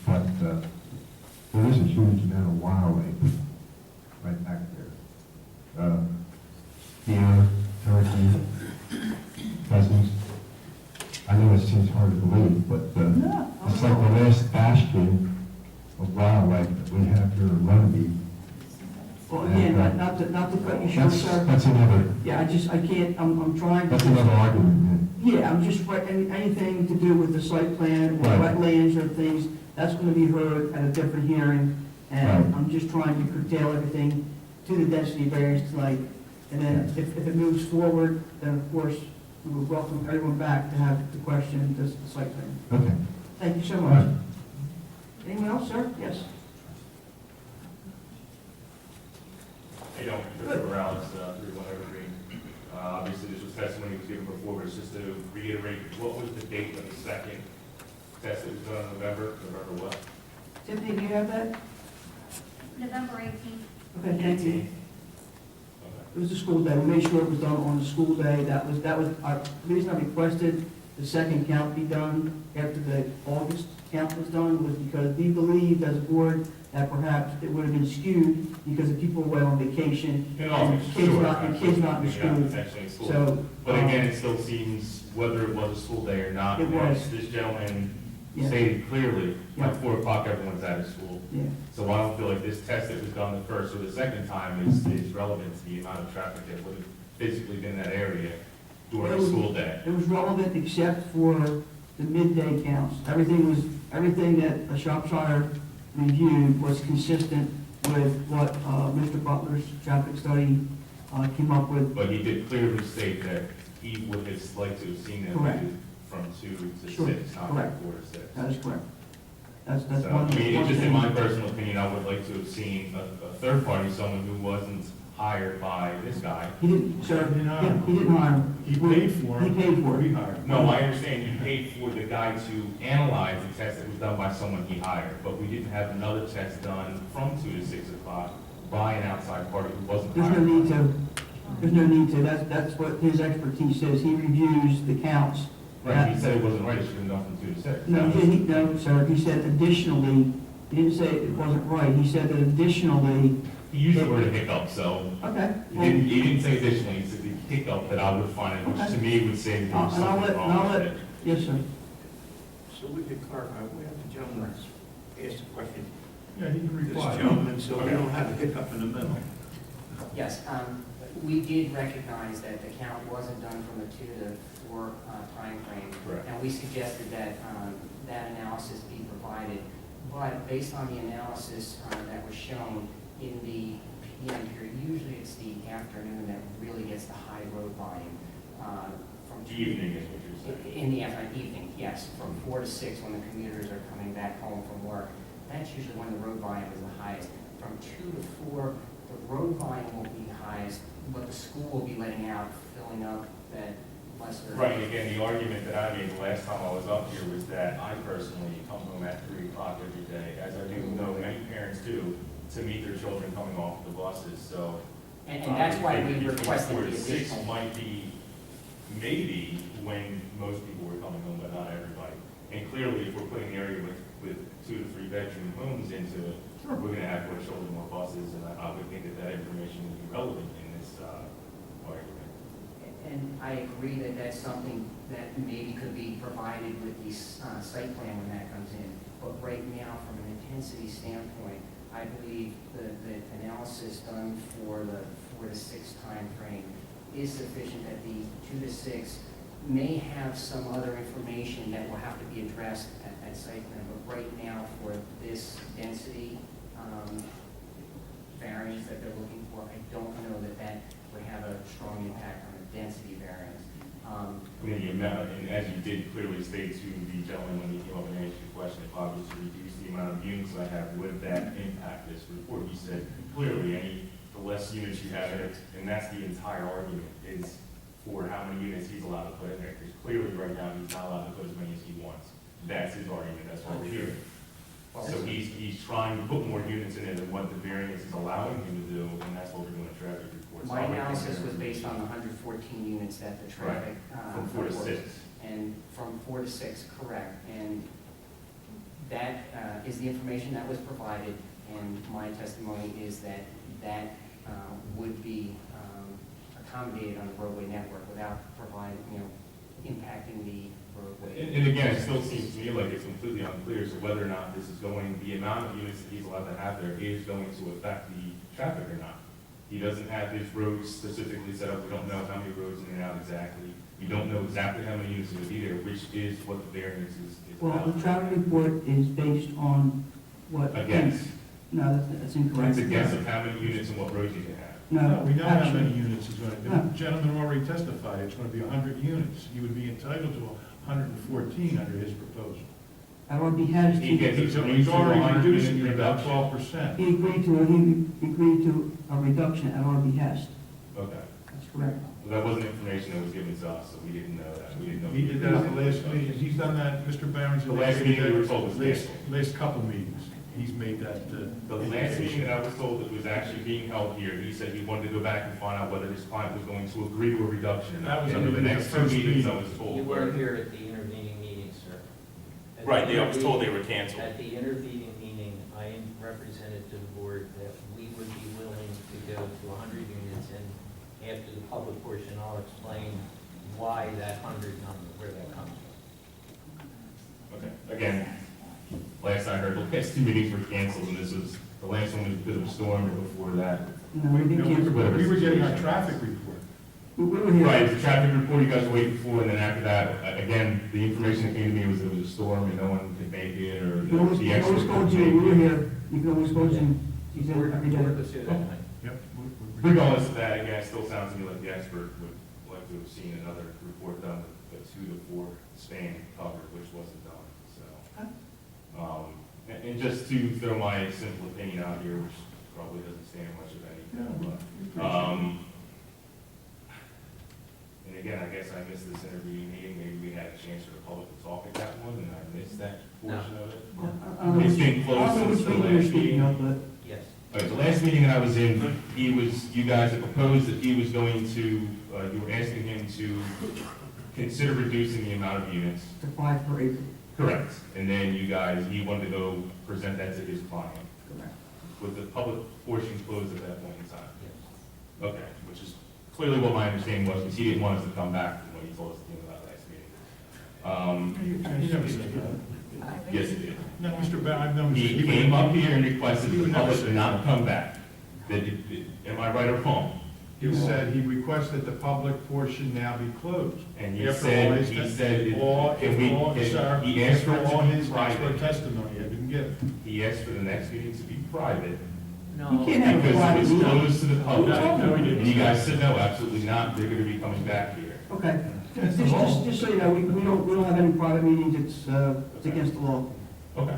but there is a huge amount of wildlife right back there. Deer, turkey, pheasants. I know it seems hard to believe, but it's like the last bastion of wildlife that we have here in Runnemede. Well, again, not to cut you short, sir. That's another, Yeah, I can't, I'm trying to. that's another argument, Yeah, I'm just, anything to do with the site plan or Right. wetlands or things, that's gonna be heard at a different hearing. And Right. I'm just trying to curtail everything to the density variance tonight. And then if it moves forward, then of course, we will welcome everyone back to have the question, the site plan. Okay. Thank you so All much. right. Anyone else, sir? Yes. Hey, don't, Christopher Morales, 31 Evergreen. Obviously, this was testimony was given before, but it's just to reiterate, what was the date of the second test that was done in November? November what? Tiffany, do you have that? November 18th. Okay, thank you. It was the school day. We made sure it was done on the school day. That was, the reason I requested the second count be done after the August count was done was because we believed as a board that perhaps it would have been skewed because the people were on vacation. And kids not in school. So, But again, it still seems, whether it was a school day or not, It was. this gentleman Yeah. stated clearly, Yeah. by 4 o'clock, everyone's out of school. Yeah. So I don't feel like this test that was done the first or the second time is relevant to the amount of traffic that would have physically been in that area during a school day. It was relevant except for the midday counts. Everything that a Shropshire reviewed was consistent with what Mr. Butler's traffic study came up with. But he did clearly state that he would have liked to have seen them Correct. from 2 to Sure, 6, not from correct. 4 to 6. That is correct. That's So, one. I mean, one just in thing. my personal opinion, I would like to have seen a third party, someone who wasn't hired by this guy. He didn't, sir, He didn't hire yeah, him. he didn't hire him. He paid for it. He paid for We it. hired him. No, I understand you paid for the guy to analyze the test that was done by someone he hired, but we didn't have another test done from 2 to 6 o'clock by an outside party who wasn't There's hired. no need to. There's no need to. That's what his expertise says. He reviews the counts. Right, he said it wasn't right, it should have been done from 2 to 6. No, no, sir, he said additionally, he didn't say it wasn't right. He said that additionally. He used the word hiccup, so Okay. he didn't say additionally, he said the hiccup that I would find, which to me would say that there was And I'll something let, and I'll wrong with let, it. yes, sir. So we could clarify, we have the gentleman asked the question. Yeah, he can This reply. gentleman, so we don't have a hiccup in the middle. Yes, we did recognize that the count wasn't done from the 2 to 4 timeframe. Correct. And we suggested that that analysis be provided. But based on the analysis that was shown in the PM period, usually it's the afternoon that really gets the high road volume. From Evening is what you're saying. in the evening, yes, from 4 to 6 when the commuters are coming back home from work. That's usually when the road volume is the highest. From 2 to 4, the road volume will be highest, but the school will be letting out, filling up that lesser. Right, again, the argument that I made the last time I was up here was that I personally come home at 3 o'clock every day, as I do know many parents do, to meet their children coming off the buses, so. And that's why we requested 4 the to 6 additional. might be, maybe, when most people were coming home, but not everybody. And clearly, if we're putting the area with 2 to 3 bedroom homes into it, we're gonna have more children, more buses, and I would think that information would be relevant in this argument. I agree that that's something that maybe could be provided with the site plan when that comes in. But right now, from an intensity standpoint, I believe the analysis done for the 4 to 6 time frame is sufficient, that the 2 to 6 may have some other information that will have to be addressed at site plan. But right now, for this density variance that they're looking for, I don't know that that would have a strong impact on the density variance. The amount, and as you did clearly state to the gentleman when he came up and answered your question, if I was to reduce the amount of units I have, would that impact this report? He said, clearly, the less units you have in it, and that's the entire argument, is for how many units he's allowed to put in there. Because clearly, right now, he's not allowed to put as many as he wants. That's his argument, that's what we're hearing. So he's trying to put more units in it than what the variance is allowing him to do, and that's what we're doing in traffic reports. My analysis was based on the 114 units that the traffic. From 4 to 6. And from 4 to 6, correct. And that is the information that was provided, and my testimony is that that would be accommodated on the roadway network without providing, impacting the roadway. And again, it still seems to me like it's completely unclear as to whether or not this is going, the amount of units that he's allowed to have there is going to affect the traffic or not. He doesn't have his roads specifically set up. We don't know how many roads in and out exactly. We don't know exactly how many units are going to be there, which is what the variance is Well, about. the traffic report is based on what? A guess. No, that's incorrect. It's a guess of how many units and what roads you can have. No, We know how actually, many units is going to be. No. The gentleman already testified, it's going to be 100 units. He would be entitled to 114 under his proposal. that would be has He gets to, He's already 100 reducing unit it about reduction. 12%. he agreed to a reduction at our behest. Okay. That's correct. Well, that wasn't information that was given to us, so we didn't know that. We didn't know. He did that at the last meeting. He's done that, Mr. Barron's. The last meeting we were told was Last canceled. last couple meetings, he's made that. The last meeting that I was told that was actually being held here, he said he wanted to go back and find out whether his client was going to agree to a reduction or not. That was And in the the next two first meetings, I meeting. was told. You were here at the intervening meeting, sir. At Right, the I was told they intervening- were canceled. At the intervening meeting, I represented to the board that we would be willing to go to 100 units, and after the public portion, I'll explain why that 100 number, where that comes from. Okay, again, last I heard, the last two meetings were canceled, and this was, the last one was because of a storm, and before that. No, we didn't cancel. We were getting our traffic report. We were here. Right, the traffic report you guys were waiting for, and then after that, again, the information that came to me was it was a storm, and no one could make it, or You can always, the you can always expert go couldn't to, make we were it. here, you can always go to, he's in Board every board day. was here that night. Yep. Regardless of that, again, it still sounds to me like the expert would like to have seen another report done with a 2 to 4 span covered, which wasn't done, so. And just to throw my simple opinion out here, which probably doesn't stand much of anything, but, and again, I guess I missed this interview meeting, maybe we had a chance for the public to talk at that one, and I missed that portion of it. I don't know It's which- been closed I don't know since which the meeting you're last speaking meeting. of, but Yes. All right, the last meeting that I was in, you guys had proposed that he was going to, you were asking him to consider reducing the amount of units. to 5 per acre. Correct. And then you guys, he wanted to go present that to his client. Correct. With the public portion closed at that point in time. Yes. Okay, which is clearly what my understanding was, because he didn't want us to come back when he told us to do that last meeting. He never said that. Yes, he did. No, Mr. Barron, I've known. He came up here and requested He the would never public say to not that. come back. Am I right or wrong? He said he requested the public portion now be closed. And he After said, all his he tes- said, all- can we, all- sir, can, he asked for it after all to be his expert private. testimony had been given. He asked for the next meeting to be private, You can't have a because private it was meeting. closed to the public. No, he didn't. And you guys said, no, absolutely not, they're gonna be coming back here. Okay, just so you know, we don't have any private meetings, it's against the law. Okay.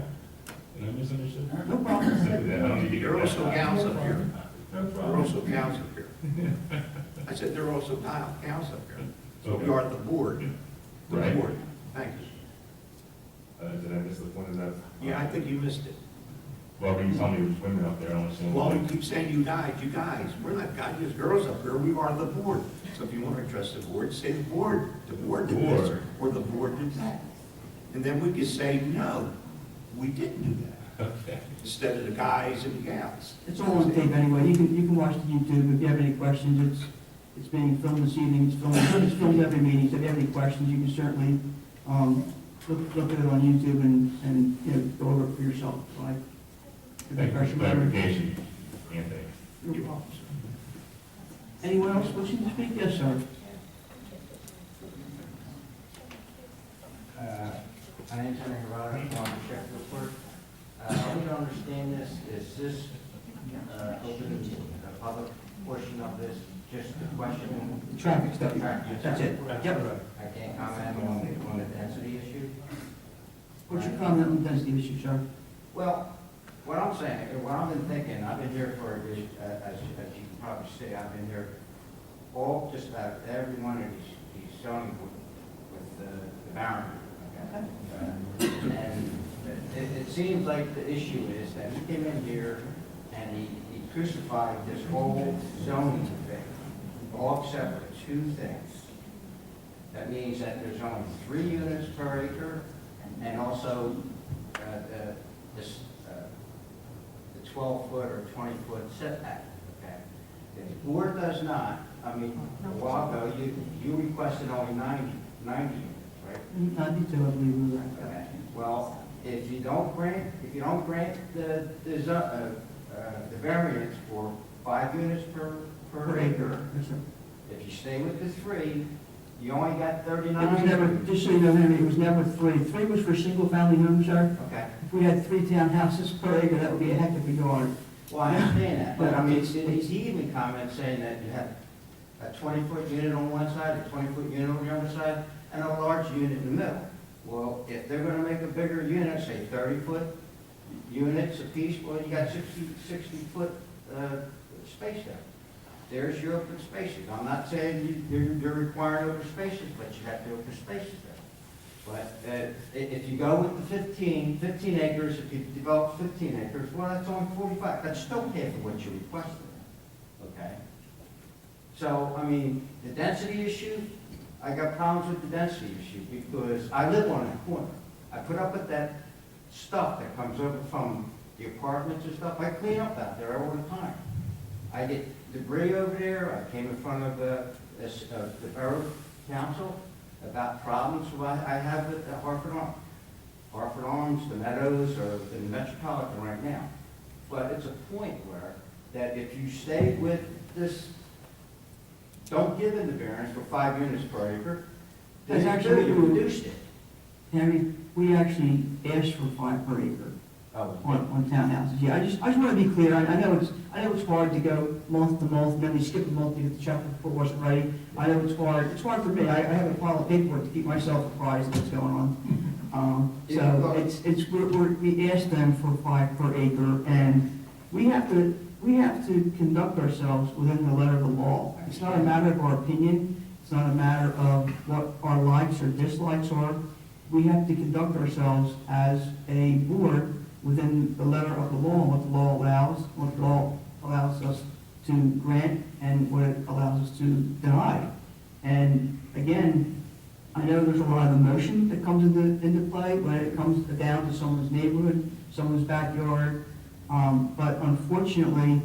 And I misunderstood? No problem. Simply that, I don't need to get There are also that. gals up here. No There are problem. also gals up here. I said there are also gals up here. So we Okay. are the board. The Right. board. Thank you. Did I miss the point of that? Yeah, I think you missed it. Well, when you tell me there's women up there, I don't understand. Well, we keep saying you guys. We're not guys, there's girls up here. We are the board. So if you want to address the board, say the board. The board did this, Board. or the board did that. And then we can say, no, we didn't do that. Okay. Instead of the guys and the gals. It's all on tape anyway, you can watch the YouTube, if you have any questions, It's being filmed this evening, it's filmed every meeting, so if you have any questions, you can certainly, look at it on YouTube and, you know, go over it for yourself, so I. Thank you for clarification, Anthony. You're welcome. Anyone else wishing to speak? Yes, sir. My name's Henry Hirata, I'm on the check report. I need to understand this, is this open to the public portion of this, just the question? Traffic study. Traffic. That's it. Yep. I can't comment on the density issue? What's your comment on the density issue, sir? Well, what I'm saying, what I've been thinking, I've been here for, as you can probably see, I've been here just about every one of these zoning with the boundary. Okay? And it seems like the issue is that he came in here and he crucified this whole zoning thing, all except for two things. That means that there's only 3 units per acre, and also the 12-foot or 20-foot setback. Okay? If the board does not, I mean, a while ago, you requested only 90 units, right? 92, I believe we were at. Okay. Well, if you don't grant the variance for 5 units per acre, Yes, sir. if you stay with the 3, you only got 39. It was never, just so you know, Henry, it was never 3. 3 was for single-family homes, sir. Okay. If we had 3 townhouses per acre, that would be a heck of a yard. Well, I understand that, but I mean, It's- he even comments saying that you have a 20-foot unit on one side, a 20-foot unit on the other side, and a large unit in the middle. Well, if they're gonna make a bigger unit, say 30-foot units apiece, well, you got 60-foot space there. There's your open spaces. I'm not saying you're requiring open spaces, but you have the open spaces there. But if you go with the 15 acres, if you develop 15 acres, well, that's only 45. That's still half of what you requested. Okay? So, I mean, the density issue, I got problems with the density issue because I live on that corner. I put up with that stuff that comes over from the apartments and stuff. I clean up out there all the time. I get debris over there. I came in front of the borough council about problems I have with the Hartford Arms. Hartford Arms, the Meadows, or the Metropolitan right now. But it's a point where that if you stay with this, don't give in the variance for 5 units per acre, That's then actually you what we- reduced it. Henry, we actually asked for 5 per acre on townhouses. Yeah, I just want to be clear. I know it's hard to go month to month, and then we skip a month because the chapter report wasn't ready. I know it's hard. It's hard for me. I have a pile of paperwork to keep myself apprised of what's going on. So we asked them for 5 per acre, and we have to conduct ourselves within the letter of the law. It's not a matter of our opinion. It's not a matter of what our likes or dislikes are. We have to conduct ourselves as a board within the letter of the law, what the law allows, what the law allows us to grant, and what it allows us to deny. And again, I know there's a lot of emotion that comes into play when it comes down to someone's neighborhood, someone's backyard. But unfortunately,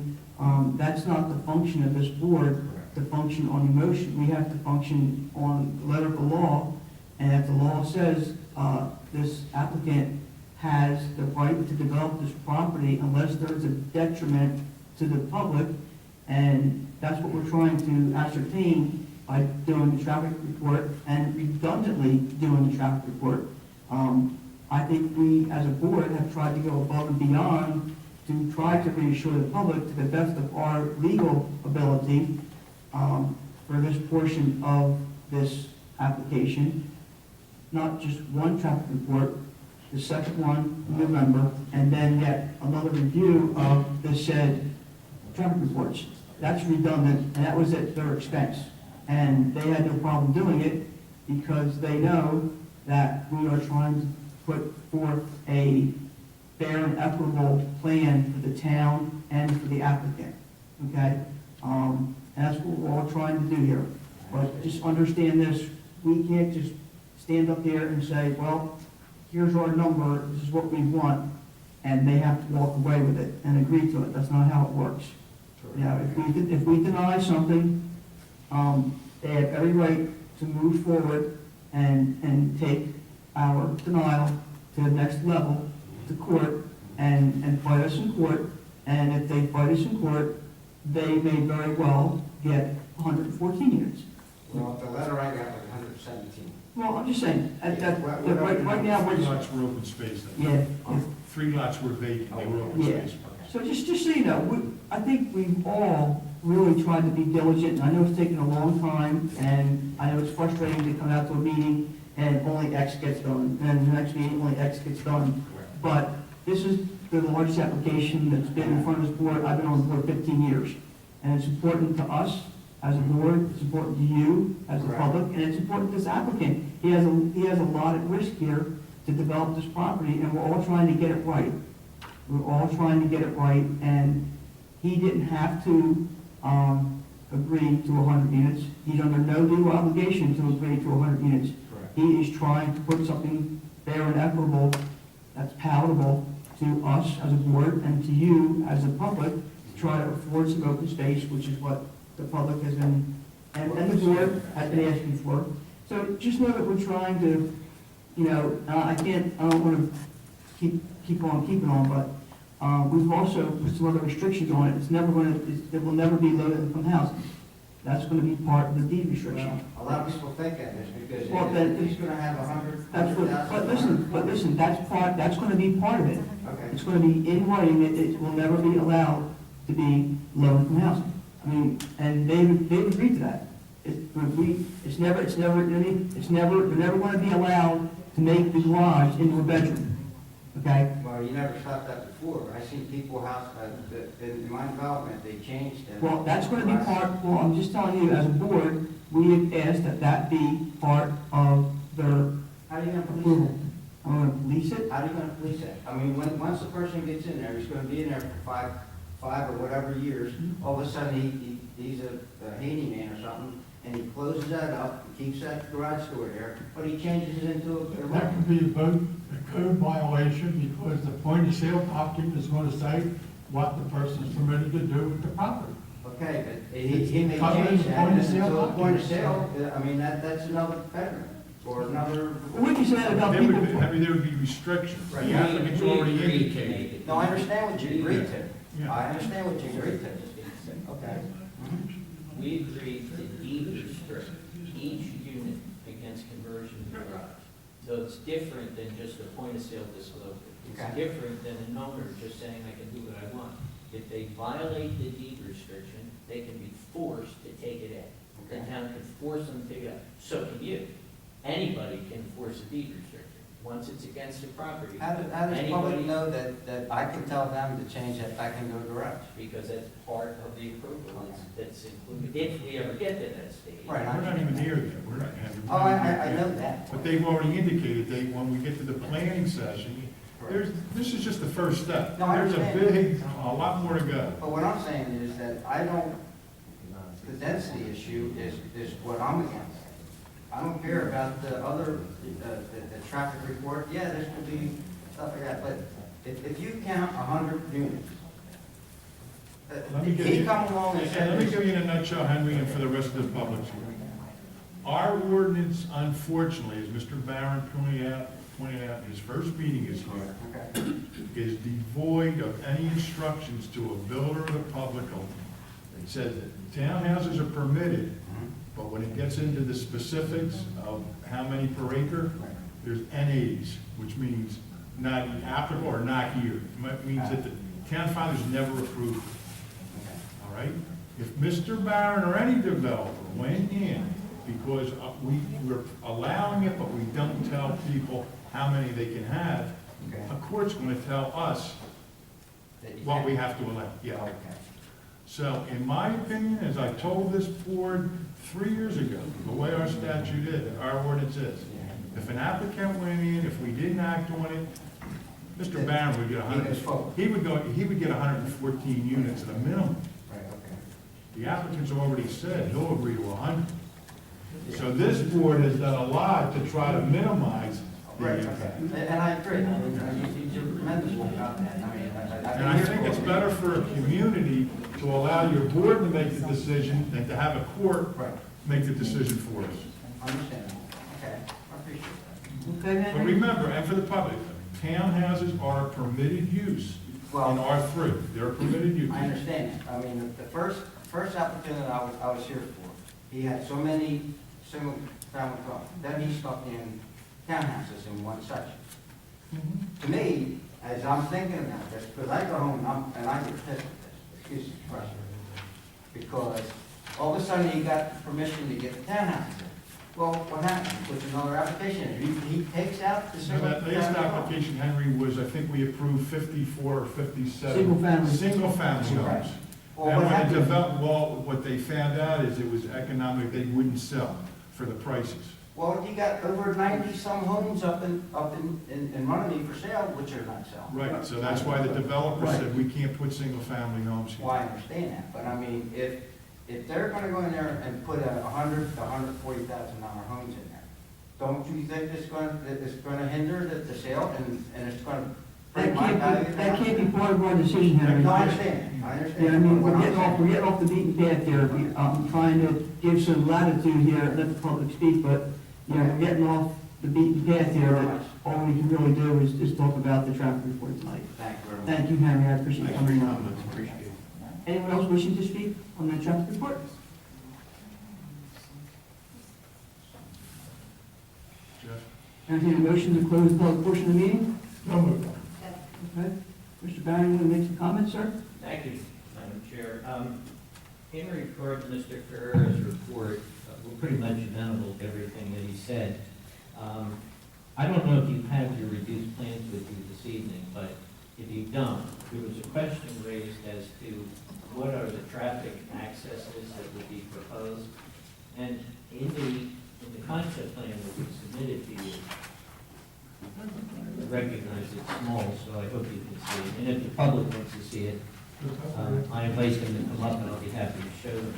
that's not the function of this board, to function on emotion. We have to function on the letter of the law, and if the law says this applicant has the right to develop this property unless there's a detriment to the public, and that's what we're trying to ascertain by doing the traffic report and redundantly doing the traffic report. I think we, as a board, have tried to go above and beyond to try to reassure the public to the best of our legal ability for this portion of this application. Not just one traffic report, the second one in November, and then yet another review of the said traffic reports. That's redundant, and that was at their expense. And they had no problem doing it because they know that we are trying to put forth a fair and equitable plan for the town and for the applicant, okay? And that's what we're all trying to do here. But just understand this, we can't just stand up here and say, well, here's our number, this is what we want, and they have to walk away with it and agree to it. That's not how it works. You know, if we deny something, they have every right to move forward and take our denial to the next level, to court, and fight us in court. And if they fight us in court, they may very well get 114 units. Well, the letter I got was 117. Well, I'm just saying, right now, we're Three just, lots were open space then. yeah. 3 lots were vacant, they were open Yeah. space. So just so you know, I think we've all really tried to be diligent, and I know it's taken a long time, and I know it's frustrating to come out to a meeting and only X gets done, and the next meeting only X gets done. But this is the largest application that's been in front of this board. I've been on the board 15 years. And it's important to us as a board, it's important to you as the public, and it's important to this applicant. He has a lot at risk here to develop this property, and we're all trying to get it right. We're all trying to get it right, and he didn't have to agree to 100 units. He's under no legal obligation to agree to 100 units. He is trying to put something fair and equitable that's palatable to us as a board and to you as a public to try to afford some open space, which is what the public has been, and the board has been asking for. So just know that we're trying to, I don't want to keep on keeping on, but we've also put some other restrictions on it. It will never be low-income housing. That's going to be part of the deed restriction. A lot of people think that is because Well, then- he's going to have 100. But listen, that's going to be part of it. Okay. It's going to be in writing, it will never be allowed to be low-income housing. I mean, and they've agreed to that. They're never going to be allowed to make the garage into a bedroom, okay? Well, you never stopped that before. I seen people house, in my development, they changed it. Well, that's going to be part, well, I'm just telling you, as a board, we have asked that that be part of their How are you going to police approval. it? I'm going to police it. How are you going to police it? I mean, once the person gets in there, he's going to be in there for five or whatever years. All of a sudden, he's a handyman or something, and he closes that up, keeps that garage door there, but he changes it into a That could be both a code violation because the point of sale document is going to say what the person is permitted to do with the property. Okay, but he may change that into a point of sale. I mean, that's another bedroom or another. What did you say about There people? would be restrictions. The applicant's We already agreed to indicated. make it. No, I understand what you agreed to. Yeah. I understand what you agreed to. Okay. We agreed to deed restrict each unit against conversion to garage. So it's different than just a point of sale disclosure. It's Okay. different than a number just saying I can do what I want. If they violate the deed restriction, they can be forced to take it in. The town can force them to go. So can you. Anybody can force a deed restriction. Once it's against the property. How does public anybody- know that I can tell them to change that back into a garage? Because that's part of the approval that's included, if we ever get to that stage. Right. We're not even there yet, we're not having. Oh, I know that. But they've already indicated, when we get to the planning session, this is just the first step. No, I There's understand. a lot more to go. But what I'm saying is that the density issue is what I'm against. I don't care about the other, the traffic report. Yeah, there's going to be stuff like that, but if you count 100 units, Let me give he you- come along and Let me said, give you in a nutshell, Henry, and for the rest of the public. Our ordinance, unfortunately, as Mr. Barron pointed out in his first meeting is here, okay, is devoid of any instructions to a builder or the public owner. It says that townhouses are permitted, but when it gets into the specifics of how many per acre, there's NAs, which means not applicable or not here. It means that the town fathers never approved it. All right? If Mr. Barron or any developer went in, because we're allowing it, but we don't tell people how many they can have, a court's going to tell us what we have to allow. Yeah. okay. So in my opinion, as I told this board 3 years ago, the way our statute is, our ordinance is, if an applicant went in, if we didn't act on it, Mr. Barron would get he would get 114 units at a minimum. Right, okay. The applicant's already said he'll agree to 100. So this board has done a lot to try to minimize the Right, impact. okay. And I agree. I mean, you're tremendous about that. I mean, And I think it's better for a community to allow your board to make the decision than to have a court Right. make the decision for us. Understand. Okay, I appreciate that. Okay, But Henry? remember, and for the public, townhouses are a permitted use in Well, R3. They're a permitted use. I understand. I mean, the first applicant that I was here for, he had so many single-family dwellings. Then he stuck in townhouses in one section. To me, as I'm thinking about this, because I go home and I get pissed at this, excuse the expression, because all of a sudden he got permission to get the townhouse. Well, what happens with another application? He takes out the So single. that last application, Henry, was, I think we approved 54 or 57. Single family. Single-family Right. homes. Well, And what when it happened? developed, well, what they found out is it was economic, they wouldn't sell for the prices. Well, you got over 90-some homes up in Runnemede for sale, which are not selling. Right, so that's why the developer Right. said we can't put single-family homes here. Well, I understand that, but I mean, if they're gonna go in there and put $100,000 to $140,000 homes in there, don't you think it's gonna hinder the sale and it's gonna bring my value down? That can't be part of our decision, Henry. No, I understand, I understand. Yeah, I mean, What we're I'm getting saying- off the beaten path here. I'm trying to give some latitude here, let the public speak, but, you know, we're getting off the beaten path here. Very much. All we can really do is talk about the traffic report tonight. Thank you very much. Thank you, Henry, I appreciate you coming on. Appreciate it. Anyone else wishing to speak on the traffic report? Jeff? Entertain a motion to close the public portion of the meeting? No move. Okay. Mr. Barron, you want to make some comments, sir? Thank you, Madam Chair. In regard to Mr. Ferrera's report, we're pretty much amenable to everything that he said. I don't know if you have your reduced plans with you this evening, but if you don't, there was a question raised as to what are the traffic accesses that would be proposed. And in the concept plan that we submitted to you, I recognize it's small, so I hope you can see it. And if the public wants to see it, I invite them to come up and I'll be happy to show them.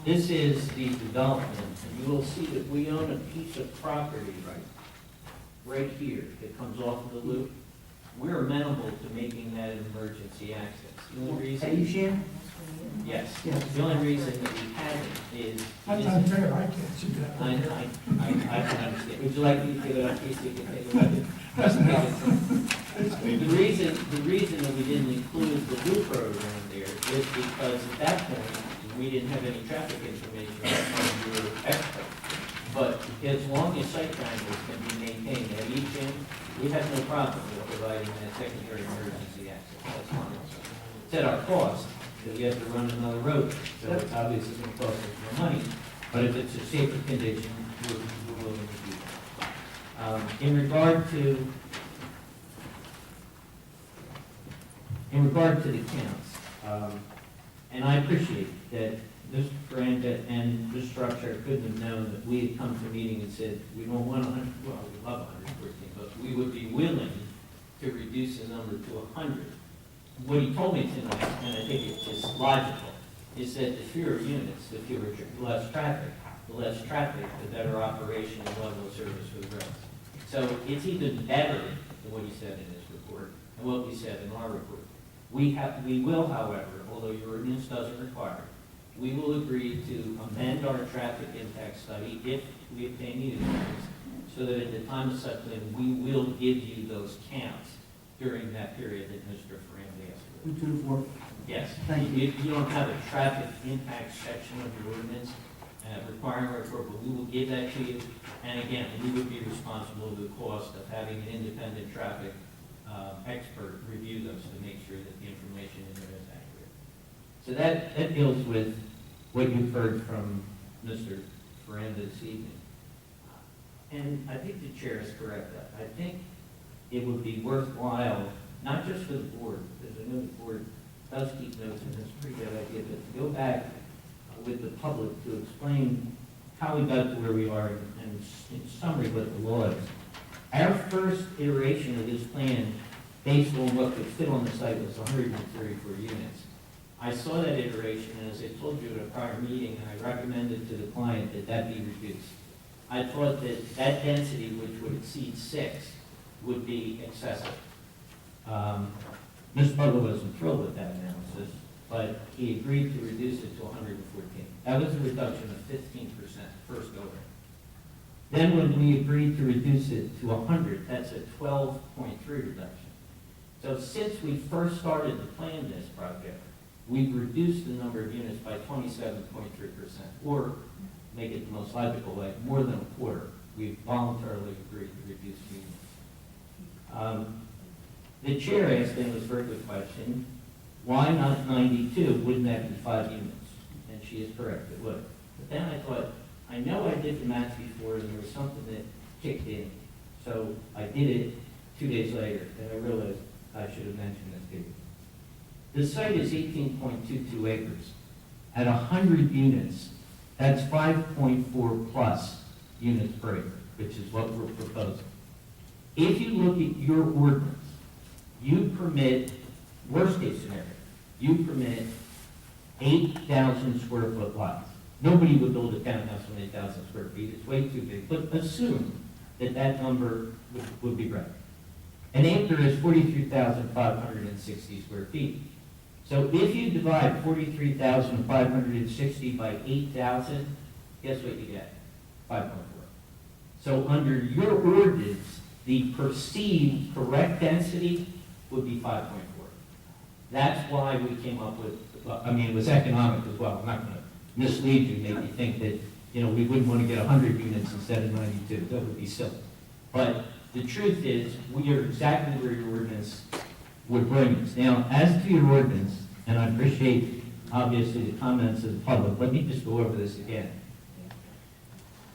This is the development, and you will see that we own a piece of property right here that comes off of the loop. We're amenable to making that an emergency access. The only reason. Are you Shan? Yes. Yes. The only reason that we haven't is. That's unfair, I can't see that. I can understand. Would you like me to give it up, Casey, you can take a look at it? The reason that we didn't include the new program there is because at that point, we didn't have any traffic information from your expert. But as long as site triangles can be maintained at each end, we have no problem with providing that secondary emergency access. That's fine. It's at our cost, that we have to run another road, so it's obviously going to cost us more money. But if it's a safer condition, we're willing to do that. In regard to the counts, and I appreciate that Mr. Ferranda and Ms. Structure couldn't have known that we had come to a meeting and said, we don't want 100, well, we love 114, but we would be willing to reduce the number to 100. What he told me tonight, and I think it's just logical, is that the fewer units, the less traffic. The less traffic, the better operation and level of service for the residents. So it's even better than what he said in his report and what we said in our report. We will, however, although your ordinance doesn't require it, we will agree to amend our traffic impact study if we obtain the units, so that at the time of site plan, we will give you those counts during that period that Mr. Ferranda asked for. 2 to 4. Yes. Thank you. You don't have a traffic impact section of your ordinance requiring a report, but we will give that to you. And again, we would be responsible for the cost of having an independent traffic expert review those to make sure that the information in there is accurate. So that deals with what you've heard from Mr. Ferranda this evening. And I think the chair is correct. I think it would be worthwhile, not just for the board, because I know the board does keep notes, and it's a pretty good idea, but to go back with the public to explain how we got to where we are and in summary what the law is. Our first iteration of this plan, based on what could fit on the site, was 134 units. I saw that iteration, and as I told you at a prior meeting, I recommended to the client that that be reduced. I thought that that density, which would exceed 6, would be excessive. Ms. Butler wasn't thrilled with that analysis, but he agreed to reduce it to 114. That was a reduction of 15% first go around. Then when we agreed to reduce it to 100, that's a 12.3 reduction. So since we first started to plan this project, we've reduced the number of units by 27.3%, or make it the most logical way, more than a quarter. We've voluntarily agreed to reduce units. The chair asked him a very good question, why not 92? Wouldn't that be 5 units? And she is correct, it would. But then I thought, I know I did the math before and there was something that kicked in. So I did it 2 days later and I realized I should have mentioned this to you. The site is 18.22 acres. At 100 units, that's 5.4 plus units per acre, which is what we're proposing. If you look at your ordinance, you permit, worst case scenario, you permit 8,000 square foot lots. Nobody would build a townhouse on 8,000 square feet, it's way too big, but assume that that number would be right. An acre is 43,560 square feet. So if you divide 43,560 by 8,000, guess what you get? 5.4. So under your ordinance, the perceived correct density would be 5.4. That's why we came up with, I mean, it was economic as well. I'm not going to mislead you, make you think that, you know, we wouldn't want to get 100 units instead of 92. That would be silly. But the truth is, we are exactly where your ordinance would bring us. Now, as to your ordinance, and I appreciate, obviously, the comments of the public, let me just go over this again.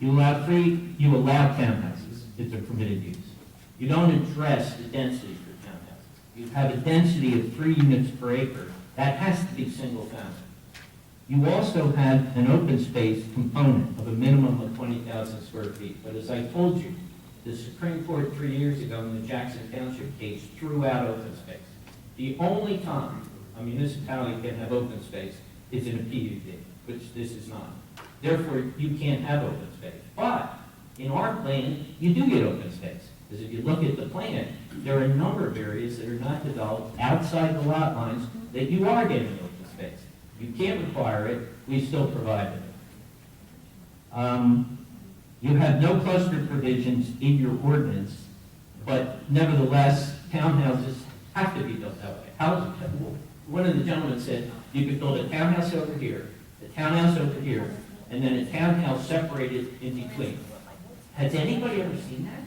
You allow townhouses. It's a permitted use. You don't address the density for townhouses. You have a density of 3 units per acre. That has to be single family. You also have an open space component of a minimum of 20,000 square feet. But as I told you, the Supreme Court 3 years ago in the Jackson Township case threw out open space. The only time a municipality can have open space is in a PUD, which this is not. Therefore, you can't have open space. But in our plan, you do get open space. Because if you look at the plan, there are a number of areas that are not developed outside the lot lines that you are getting open space. You can't require it, we still provide it. You have no cluster provisions in your ordinance, but nevertheless, townhouses have to be built that way. One of the gentlemen said you could build a townhouse over here, a townhouse over here, and then a townhouse separated in between. Has anybody ever seen that?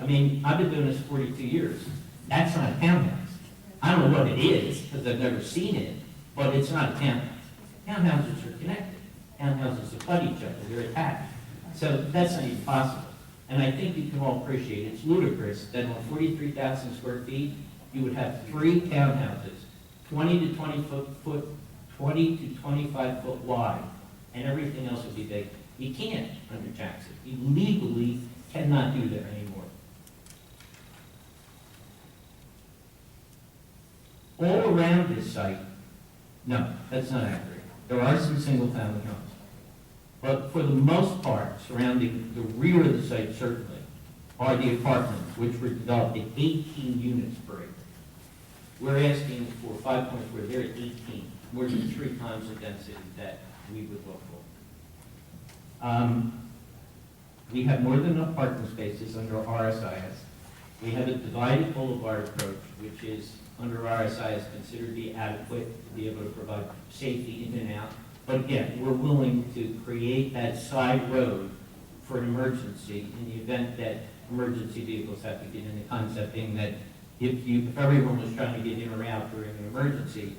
I mean, I've been doing this 42 years. That's not a townhouse. I don't know what it is, because I've never seen it, but it's not a townhouse. Townhouses are connected. Townhouses abut each other, they're attached. So that's not even possible. And I think you can all appreciate it's ludicrous that on 43,000 square feet, you would have 3 townhouses, 20 to 25 foot wide, and everything else would be big. You can't under Jackson. You legally cannot do that anymore. All around this site, no, that's not accurate. There are some single-family homes. But for the most part, surrounding the rear of the site certainly, are the apartments, which were developed at 18 units per acre. We're asking for 5.4, they're at 18, more than 3 times the density that we would look for. We have more than enough parking spaces under RSIS. We have a divided boulevard approach, which is under RSIS considered to be adequate to be able to provide safety in and out. But again, we're willing to create that side road for an emergency in the event that emergency vehicles have to get in. The concept being that if everyone was trying to get in or out during an emergency,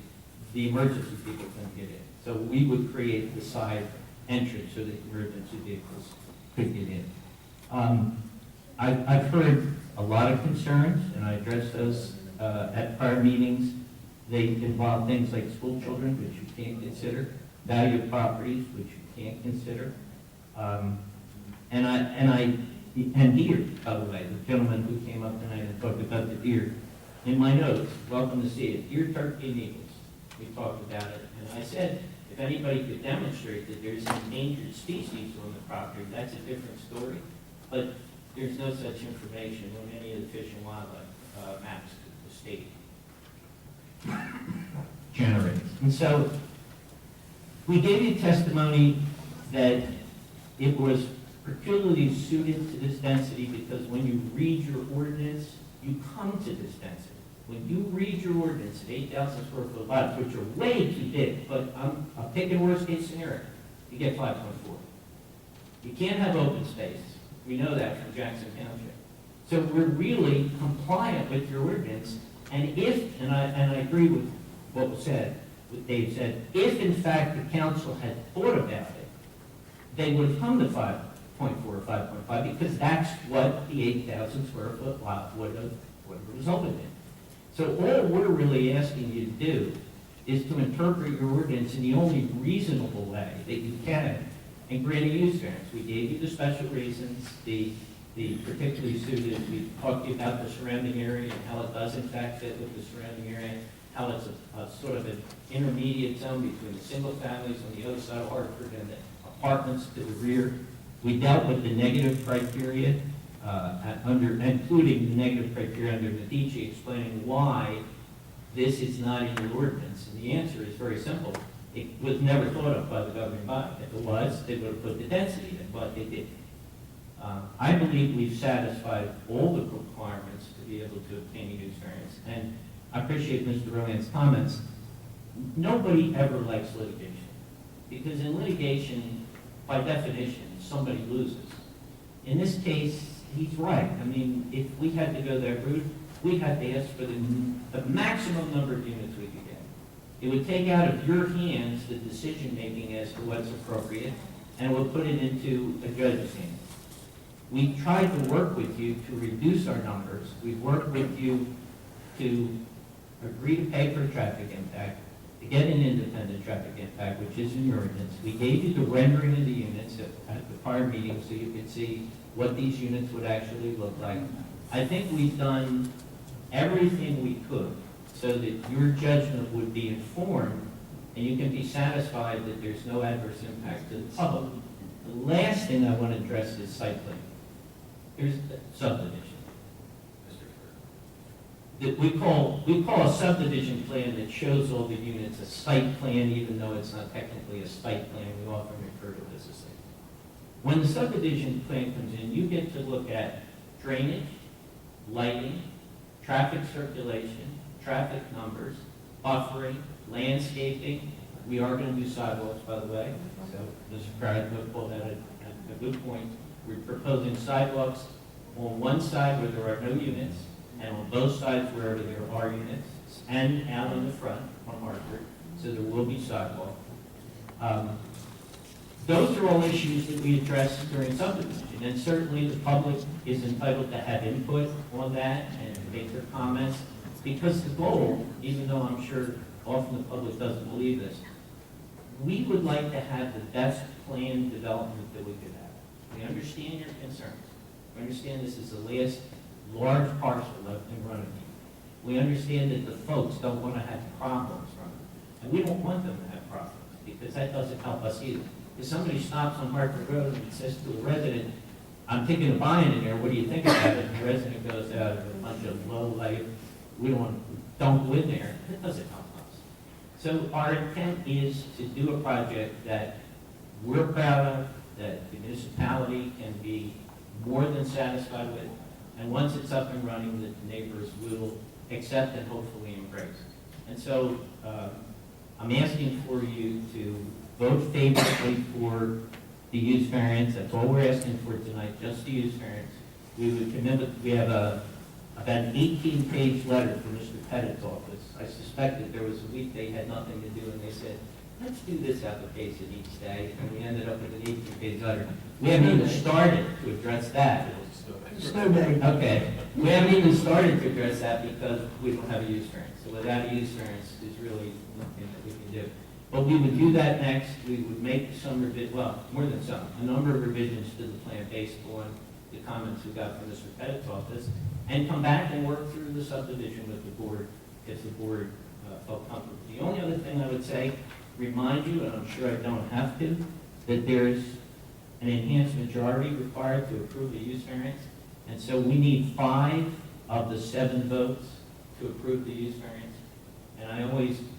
the emergency people couldn't get in. So we would create the side entrance so that emergency vehicles could get in. I've heard a lot of concerns, and I addressed those at prior meetings. They involve things like school children, which you can't consider, value of properties, which you can't consider, and deer, by the way, the gentleman who came up tonight and talked about the deer. In my notes, welcome to see it, deer, turkey, and eagles. We talked about it, and I said, if anybody could demonstrate that there's an endangered species on the property, that's a different story. But there's no such information on any of the Fish and Wildlife maps of the state. generates. And so we gave you testimony that it was peculiarly suited to this density because when you read your ordinance, you come to this density. When you read your ordinance at 8,000 square foot lots, which are way too big, but I'll take a worst case scenario, you get 5.4. You can't have open space. We know that from Jackson Township. So we're really compliant with your ordinance, and if, and I agree with what was said, what Dave said, if in fact the council had thought about it, they would have come to 5.4 or 5.5 because that's what the 8,000 square foot lot would have resulted in. So all we're really asking you to do is to interpret your ordinance in the only reasonable way that you can and grant a use variance. We gave you the special reasons, the particularly suited, we talked to you about the surrounding area and how it does in fact fit with the surrounding area, how it's a sort of an intermediate zone between the single families on the other side of Hartford and the apartments to the rear. We dealt with the negative criteria, including the negative criteria under Medici, explaining why this is not in the ordinance. And the answer is very simple. It was never thought of by the governing body. If it was, they would have put the density in, but they didn't. I believe we've satisfied all the requirements to be able to obtain a use variance. And I appreciate Mr. Rowan's comments. Nobody ever likes litigation. Because in litigation, by definition, somebody loses. In this case, he's right. I mean, if we had to go that route, we had to ask for the maximum number of units we could get. It would take out of your hands the decision-making as to what's appropriate, and it would put it into a judge's hands. We tried to work with you to reduce our numbers. We've worked with you to agree to pay for a traffic impact, to get an independent traffic impact, which is in your ordinance. We gave you the rendering of the units at the prior meeting so you could see what these units would actually look like. I think we've done everything we could so that your judgment would be informed and you can be satisfied that there's no adverse impact to the public. The last thing I want to address is site plan. Here's the subdivision. That we call a subdivision plan that shows all the units a site plan, even though it's not technically a site plan. We often refer to it as a site. When the subdivision plan comes in, you get to look at drainage, lighting, traffic circulation, traffic numbers, buffering, landscaping. We are going to do sidewalks, by the way. So Mr. Crowd pulled out a good point. We're proposing sidewalks on one side where there are no units, and on both sides wherever there are units, and out on the front on Hartford, so there will be sidewalk. Those are all issues that we address during subdivision, and certainly the public is entitled to have input on that and make their comments, because the goal, even though I'm sure often the public doesn't believe this, we would like to have the best planned development that we could have. We understand your concerns. We understand this is the last large parcel left in Runnemede. We understand that the folks don't want to have problems from it. And we don't want them to have problems, because that doesn't help us either. If somebody stops on Hartford Road and says to a resident, I'm thinking of buying in there, what do you think about it? And the resident goes out of a bunch of low life, don't go in there, that doesn't help us. So our intent is to do a project that we're proud of, that the municipality can be more than satisfied with, and once it's up and running, that the neighbors will accept and hopefully embrace. And so I'm asking for you to vote favorably for the use variance. That's all we're asking for tonight, just the use variance. We would commit, we have about an 18-page letter from Mr. Pettit's office. I suspect that there was a week they had nothing to do, and they said, let's do this application each day, and we ended up with an 18-page letter. We haven't even started to address that. Snow day. Okay, we haven't even started to address that because we don't have a use variance. So without a use variance, there's really nothing that we can do. But we would do that next. We would make some more than some, a number of revisions to the plan based on the comments we got from Mr. Pettit's office, and come back and work through the subdivision with the board if the board felt comfortable. The only other thing I would say, remind you, and I'm sure I don't have to, that there's an enhanced majority required to approve the use variance. And so we need 5 of the 7 votes to approve the use variance. And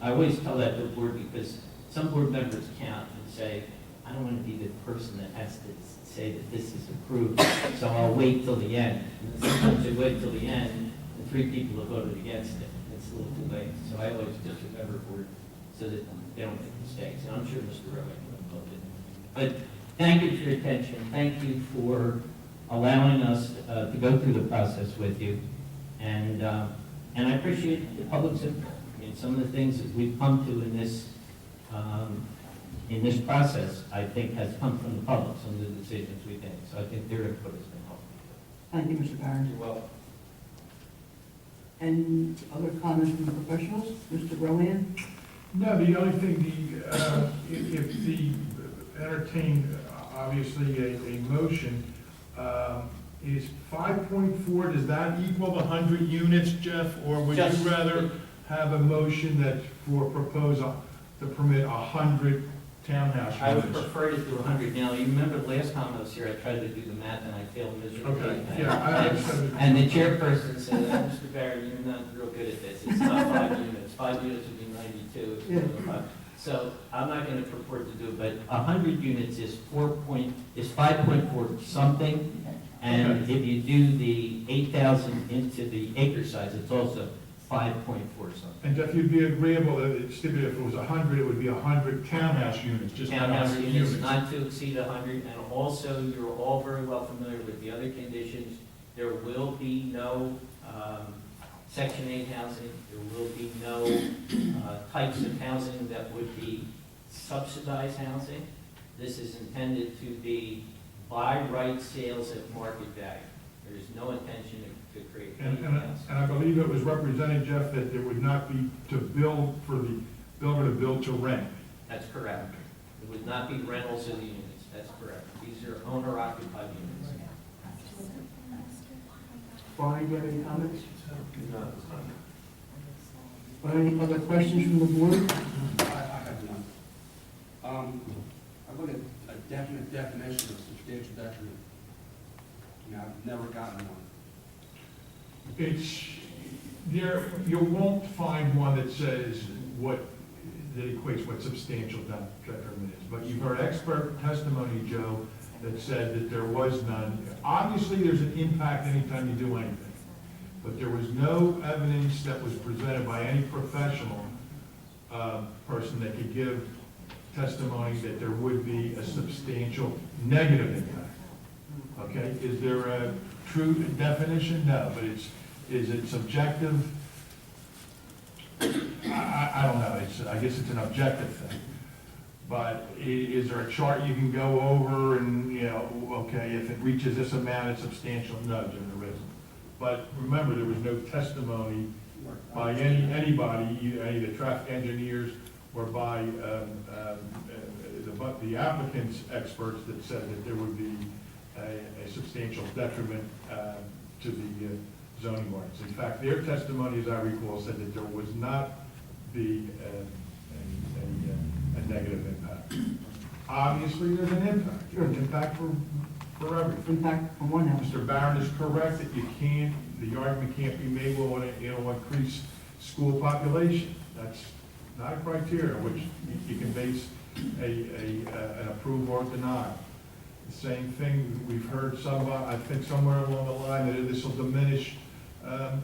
I always tell that to the board, because some board members count and say, I don't want to be the person that has to say that this is approved, so I'll wait till the end. And then sometimes they wait till the end, and 3 people have voted against it. It's a little too late. So I always just remember board so that they don't make mistakes. And I'm sure Mr. Rowan would have voted. But thank you for your attention. Thank you for allowing us to go through the process with you. And I appreciate the public's input. I mean, some of the things that we've come to in this process, I think, has come from the public, some of the decisions we've made. So I think their input has been helpful. Thank you, Mr. Barron. You're welcome. Any other comments from the professionals? Mr. Rowan? No, the only thing, if the entertain, obviously, a motion, is 5.4, does that equal the 100 units, Jeff? Or would you rather have a motion that for proposal to permit 100 townhouse units? I would prefer to do 100. Now, you remember the last time I was here, I tried to do the math and I failed miserably. Okay, yeah, And the chairperson said, Mr. Barry, you're not real good at this. It's not 5 units. 5 units would be 92. So I'm not going to purport to do it, but 100 units is 5.4 something. And if you do the 8,000 into the acre size, it's also 5.4 something. And Jeff, you'd be agreeable that if it was 100, it would be 100 townhouse units, just not Townhouse 100 units units. not to exceed 100, and also, you're all very well familiar with the other conditions. There will be no Section 8 housing, there will be no types of housing that would be subsidized housing. This is intended to be by right sales at market value. There is no intention to create anything else. And I believe it was represented, Jeff, that there would not be to build for the builder to build to rent. That's correct. It would not be rentals of the units. That's correct. These are owner-occupied units. Brian, do you have any comments? No, it's not. Or any other questions from the board? I have one. I look at a definite definition of substantial detriment. I've never gotten one. You won't find one that says that equates what substantial detriment is. But you've heard expert testimony, Joe, that said that there was none. Obviously, there's an impact anytime you do anything. But there was no evidence that was presented by any professional person that could give testimony that there would be a substantial negative impact. Okay, is there a true definition? No, but is it subjective? I don't know, I guess it's an objective thing. But is there a chart you can go over and, okay, if it reaches this amount, it's substantial? No, Jim, there isn't. But remember, there was no testimony by anybody, any of the traffic engineers or by the applicant's experts that said that there would be a substantial detriment to the zoning ordinance. In fact, their testimony, as I recall, said that there was not be a negative impact. Obviously, there's an impact. There's an impact for everything. Impact from one house. Mr. Barron is correct that the argument can't be made, well, it'll increase school population. That's not a criteria which you can base an approve or deny. The same thing, we've heard I think somewhere along the line that this will diminish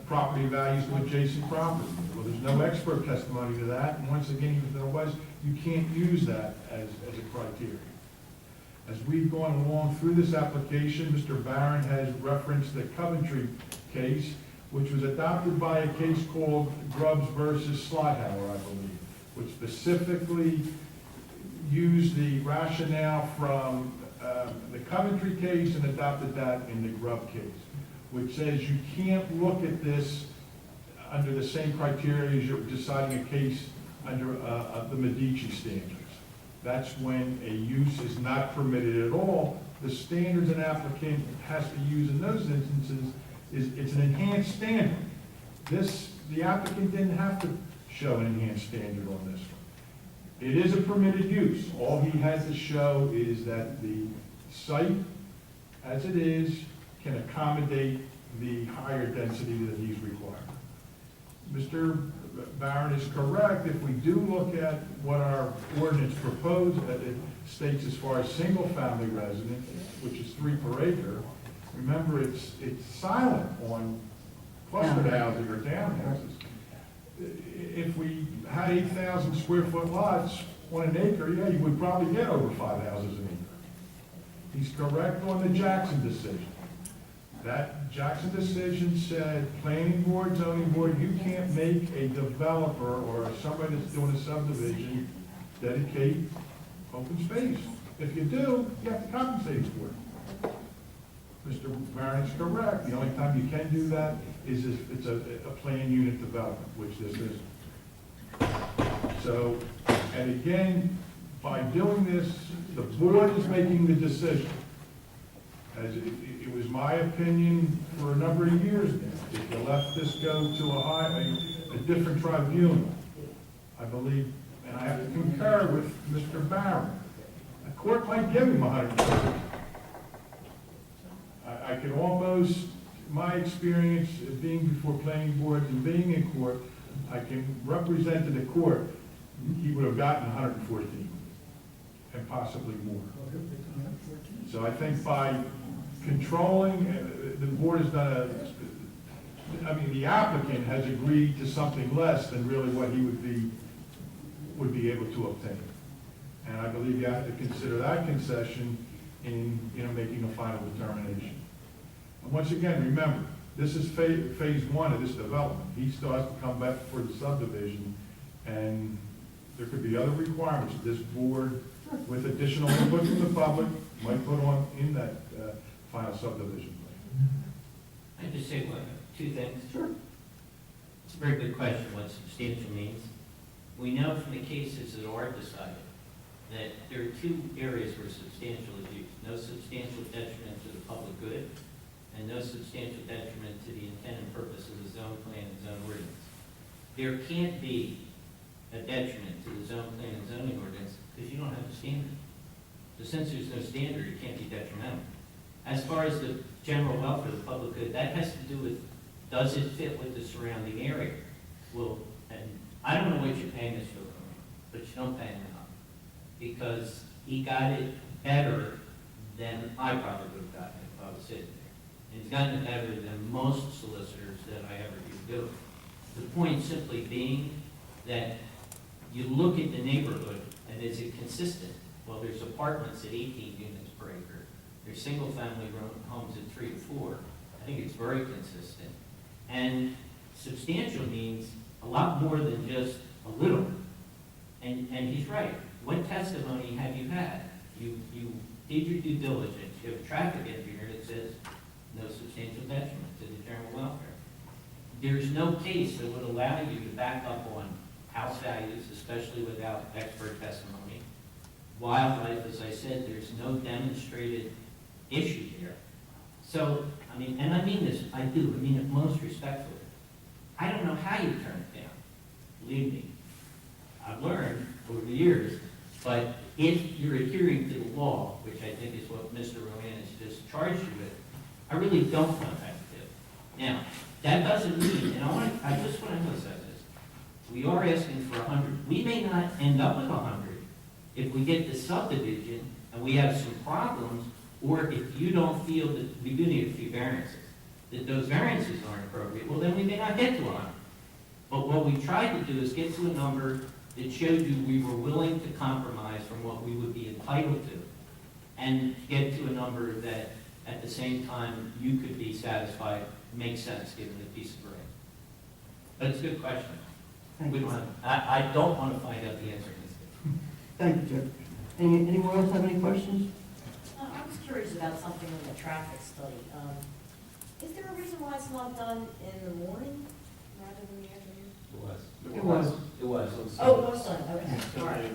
property values to adjacent property. Well, there's no expert testimony to that, and once again, even if there was, you can't use that as a criteria. As we've gone along through this application, Mr. Barron has referenced the Coventry case, which was adopted by a case called Grubbs versus Slidhauer, I believe, which specifically used the rationale from the Coventry case and adopted that in the Grubb case, which says you can't look at this under the same criteria as you're deciding a case under the Medici standards. That's when a use is not permitted at all. The standards an applicant has to use in those instances it's an enhanced standard. The applicant didn't have to show an enhanced standard on this one. It is a permitted use. All he has to show is that the site, as it is, can accommodate the higher density that he's requiring. Mr. Barron is correct. If we do look at what our ordinance proposed, it states as far as single-family residence, which is 3 per acre, remember, it's silent on clustered housing or townhouses. If we had 8,000 square foot lots on an acre, yeah, you would probably get over 5 houses an acre. He's correct on the Jackson decision. That Jackson decision said, planning board, zoning board, you can't make a developer or somebody that's doing a subdivision dedicate open space. If you do, you have to compensate for it. Mr. Barron's correct. The only time you can do that is if it's a planned unit development, which this is. So, and again, by doing this, the board is making the decision. As it was my opinion for a number of years now, if you let this go to a different tribunal, I believe, and I have to concur with Mr. Barron, the court might give him 130. I could almost, my experience of being before planning boards and being in court, I can represent to the court, he would have gotten 114 and possibly more. So I think by controlling, the board has done the applicant has agreed to something less than really what he would be able to obtain. And I believe you have to consider that concession in, making a final determination. And once again, remember, this is phase 1 of this development. He still has to come back for the subdivision, and there could be other requirements that this board, with additional input from the public, might put on in that final subdivision plan. I just say 2 things. Sure. It's a very good question, what substantial means. We know from the cases that are decided that there are 2 areas where substantial is used. No substantial detriment to the public good, and no substantial detriment to the intent and purpose of the zone plan and zone ordinance. There can't be a detriment to the zone plan and zoning ordinance because you don't have a standard. So since there's no standard, it can't be detrimental. As far as the general welfare of the public good, that has to do with, does it fit with the surrounding area? Well, and I don't know what you're paying this for, but you don't pay him enough. Because he got it better than I probably would have gotten it if I was sitting there. And he's gotten it better than most solicitors that I ever do. The point simply being that you look at the neighborhood and is it consistent? Well, there's apartments at 18 units per acre. There's single-family homes at 3 to 4. I think it's very consistent. And substantial means a lot more than just a little. And he's right. What testimony have you had? You did your due diligence. You have a traffic engineer that says no substantial detriment to the general welfare. There's no case that would allow you to back up on house values, especially without expert testimony. Wildlife, as I said, there's no demonstrated issue there. So, and I mean this, I do, I mean it most respectfully. I don't know how you turn it down. Believe me. I've learned over the years, but if you're adhering to the law, which I think is what Mr. Rowan has just charged you with, I really don't want that to do. Now, that doesn't mean, and I just want to emphasize this, we are asking for 100. We may not end up with 100 if we get the subdivision and we have some problems, or if you don't feel that we do need a few variances, that those variances aren't appropriate, well, then we may not get to 100. But what we tried to do is get to a number that showed you we were willing to compromise from what we would be entitled to, and get to a number that, at the same time, you could be satisfied, makes sense given the piece of grade. But it's a good question. Thank you. I don't want to find out the answer to this. Thank you, Jeff. Anyone else have any questions? I was curious about something in the traffic study. Is there a reason why it's not done in the morning rather than the afternoon? It was. It was. Oh, it was done, okay, all right.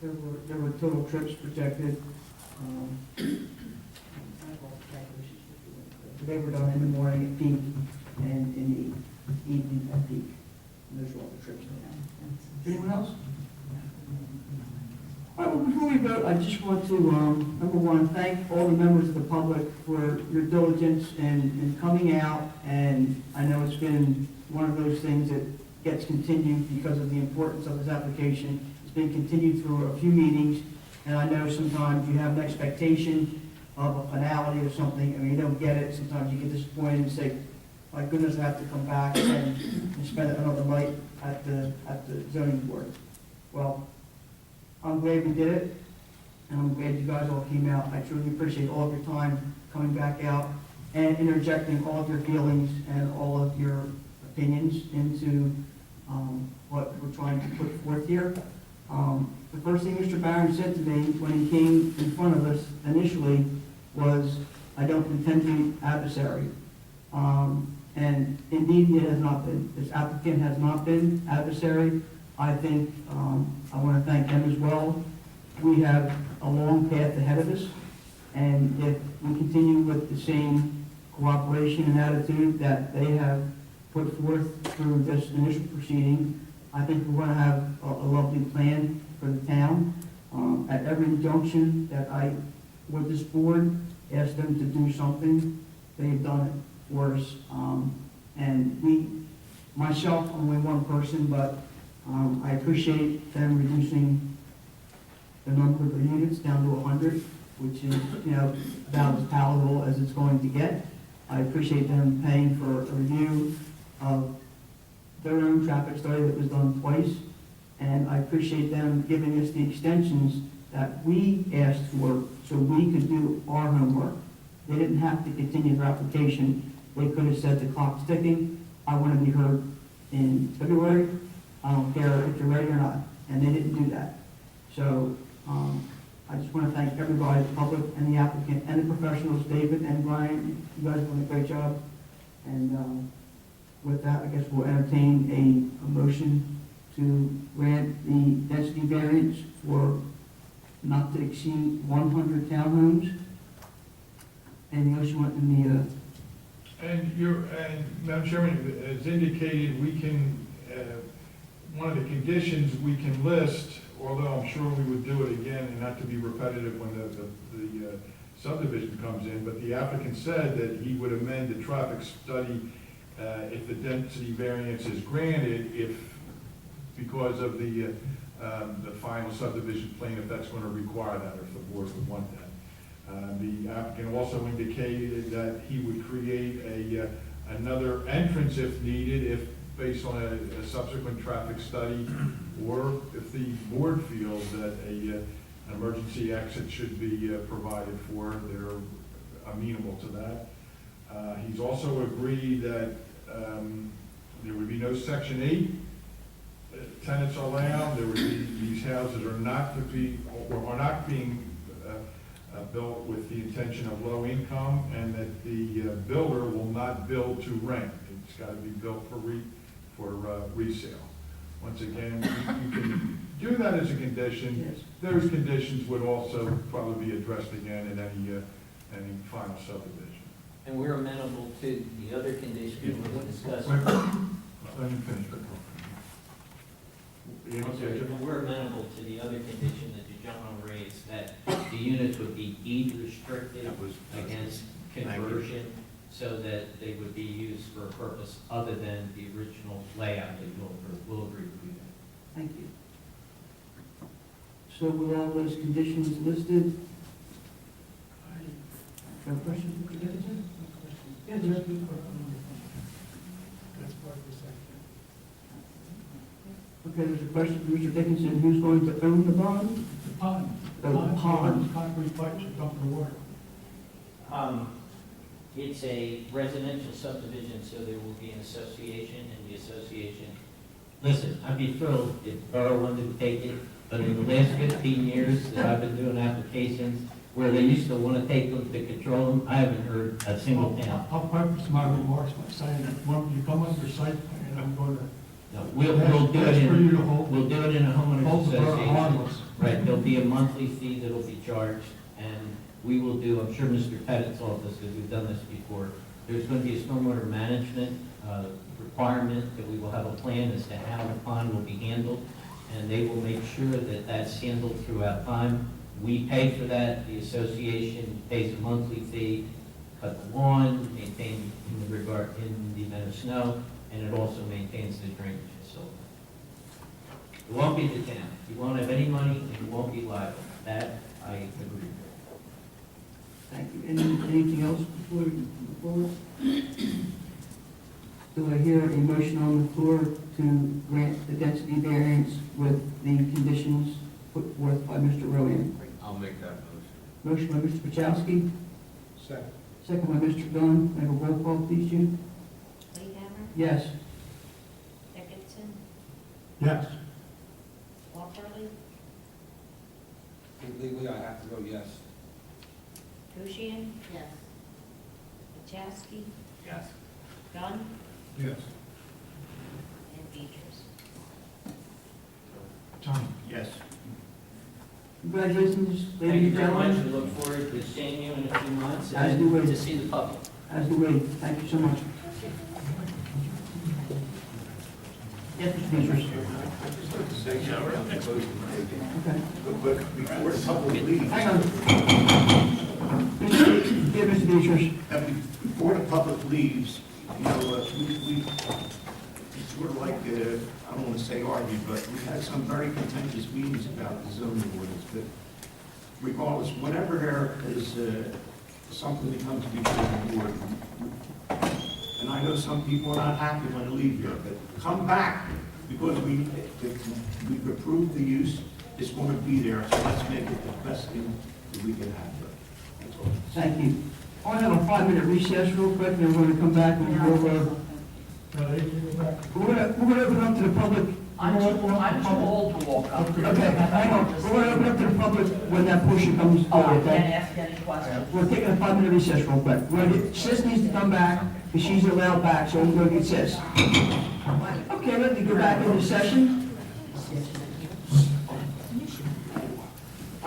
There were total trips projected. They were done in the morning at peak and in the evening at peak. And those were all the trips. Anyone else? All right, well, before we vote, I just want to, number one, thank all the members of the public for your diligence in coming out, and I know it's been one of those things that gets continued because of the importance of this application. It's been continued through a few meetings, and I know sometimes you have an expectation of a finality or something, and you don't get it. Sometimes you get disappointed and say, my goodness, I have to come back and spend another night at the zoning board. Well, I'm glad we did it, and I'm glad you guys all came out. I truly appreciate all of your time coming back out and interjecting all of your feelings and all of your opinions into what we're trying to put forth here. The first thing Mr. Barron said to me when he came in front of us initially was, I don't intend to be adversary. And indeed, it has not been. This applicant has not been adversary. I think, I want to thank them as well. We have a long path ahead of us, and if we continue with the same cooperation and attitude that they have put forth through this initial proceeding, I think we're going to have a lovely plan for the town. At every junction that I, with this board, asked them to do something, they've done it for us. And we, myself, only one person, but I appreciate them reducing the number of the units down to 100, which is, about as palatable as it's going to get. I appreciate them paying for a review of their own traffic study that was done twice, and I appreciate them giving us the extensions that we asked for so we could do our homework. They didn't have to continue their application. They could have said the clock's ticking, I want to be heard in February, I don't care if you're ready or not, and they didn't do that. So I just want to thank everybody, the public and the applicant and the professionals, David and Brian, you guys are doing a great job. And with that, I guess we'll entertain a motion to grant the density variance for not to exceed 100 townhomes. Anything else you want in the And Madam Chairman, as indicated, we can, one of the conditions we can list, although I'm sure we would do it again, and not to be repetitive when the subdivision comes in, but the applicant said that he would amend the traffic study if the density variance is granted, because of the final subdivision plan, if that's going to require that, or if the board would want that. The applicant also indicated that he would create another entrance if needed, if based on a subsequent traffic study, or if the board feels that an emergency exit should be provided for, they're amenable to that. He's also agreed that there would be no Section 8 tenants allowed. There would be, these houses are not to be, or are not being built with the intention of low income, and that the builder will not build to rent. It's got to be built for resale. Once again, you can do that as a condition. Yes. Those conditions would also probably be addressed again in any final subdivision. And we're amenable to the other conditions we'll discuss. Let me finish. We're amenable to the other condition that the gentleman raised, that the units would be deed restricted against conversion, so that they would be used for a purpose other than the original layout. We'll agree to do that. Thank you. So with all those conditions listed, no questions, Mr. Dickinson? Yes, sir. Okay, there's a question from Mr. Dickinson, who's going to own the bond? The pond. The pond. Concrete pipes that dump the water. It's a residential subdivision, so there will be an association, and the association, listen, I'd be thrilled if Borough wanted to take it, but in the last 15 years that I've been doing applications, where they used to want to take them to control them, I haven't heard a single town. I'll preface my remarks by saying that when you come under site plan, I'm going to. No, we'll do it Ask for you to in, hold. we'll do it in a homeowners Hold the borough association. harmless. Right, there'll be a monthly fee that'll be charged, and we will do, I'm sure Mr. Pettit's office, because we've done this before, there's going to be a stormwater management requirement that we will have a plan as to how the pond will be handled. and they will make sure that that's handled throughout time. We pay for that, the association pays a monthly fee, cut the lawn, maintain in the event of snow, and it also maintains the drainage facility. It won't be the town. You won't have any money, and you won't be liable. That I agree with. Thank you. Anything else before we move forward? Do I hear a motion on the floor to grant the density variance with the conditions put forth by Mr. Rowan? I'll make that motion. Motion by Mr. Pachowski, Second. second by Mr. Gunn. May I have a roll call, please, June? Playhammer, Yes. Dickinson, Yes. Walperly, Legally, I have to go yes. Bushian. Yes. Chastity, Yes. Gunn, Yes. and Beatrice. Tom? Yes. Congratulations, Thank ladies you and very much. gentlemen. We look forward to seeing you in a few months As do we. and to see the public. As do we. Thank you so much. Yes, Mr. Beatrice. Okay. But before the public leaves, Hang on. Mr. Beatrice. before the public leaves, you know, we sort of like, I don't want to say argued, but we had some very contentious meetings about the zoning ordinance, but regardless, whenever there is something that comes before the board, and I know some people are not happy when they leave here, but come back, because we've approved the use, it's going to be there, so let's make it the best thing that we can have. That's all. Thank you. I want to have a 5-minute recess real quick, and then we're going to come back and go over. We're going to open up to the public. I'm too old to walk up. Okay, hang on. We're going to open up to the public when that portion comes Oh, I forward, can't okay? ask any questions. We're taking a 5-minute recess real quick. We're going to get, Sis needs to come back, because she's allowed back, so we're going to get Sis. Okay, let me go back into session.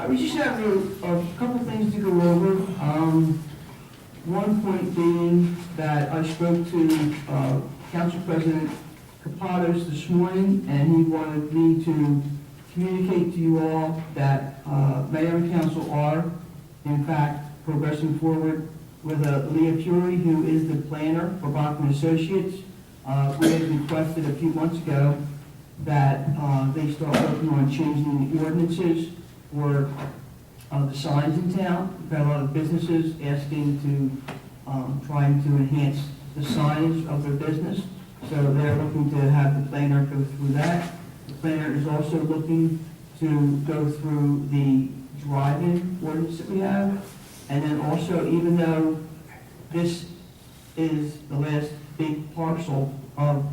We just have a couple things to go over. One point being that I spoke to Council President Kapados this morning, and he wanted me to communicate to you all that Mayor and Council are, in fact, progressing forward with Leah Fury, who is the planner for Bachman Associates. We had requested a few months ago that they start working on changing the ordinances for the signs in town. We've had a lot of businesses asking to, trying to enhance the signage of their business. So they're looking to have the planner go through that. The planner is also looking to go through the drive-in ordinance that we have. And then also, even though this is the last big parcel of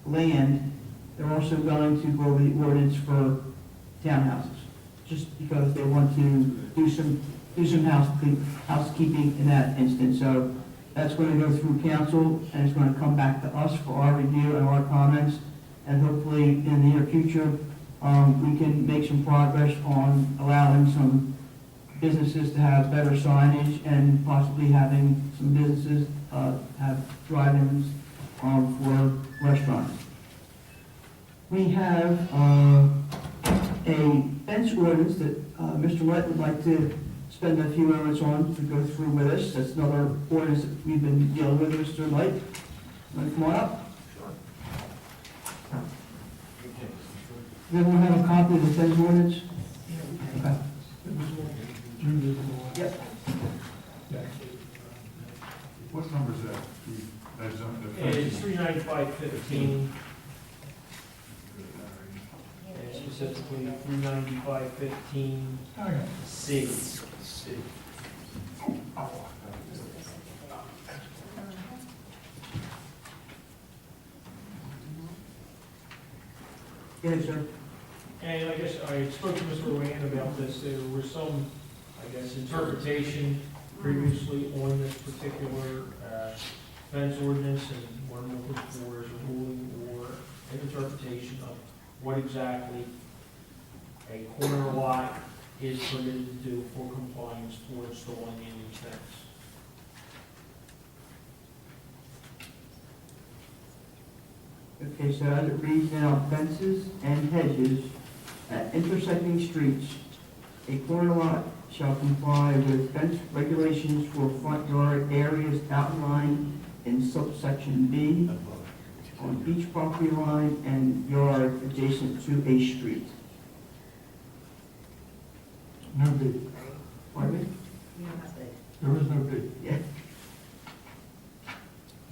land, they're also going to go over the ordinance for townhouses, just because they want to do some housekeeping in that instance. So that's going to go through council, and it's going to come back to us for our review and our comments, and hopefully in the near future, we can make some progress on allowing some businesses to have better signage and possibly having some businesses have drive-ins for restaurants. We have a fence ordinance that Mr. Wright would like to spend a few moments on to go through with us. That's another ordinance that we've been dealing with. Mr. Wright, want to come on up? Does everyone have a copy of the fence ordinance? Okay. Yep. What number is that? That zone, the fence? It's 39515, and specifically 39515 C. Go ahead, sir. And I guess I spoke to Mr. Rand about this. There was some, I guess, interpretation previously on this particular fence ordinance, and what I'm looking for is a ruling or an interpretation of what exactly a corner lot is permitted to do for compliance for installing a new fence. Okay, so as it reads now, fences and hedges At intersecting streets, a corner lot shall comply with fence regulations for front yard areas outlined in subsection B on each property line and yard adjacent to a street. No B. Pardon me? You don't have to. There is no B. Yeah.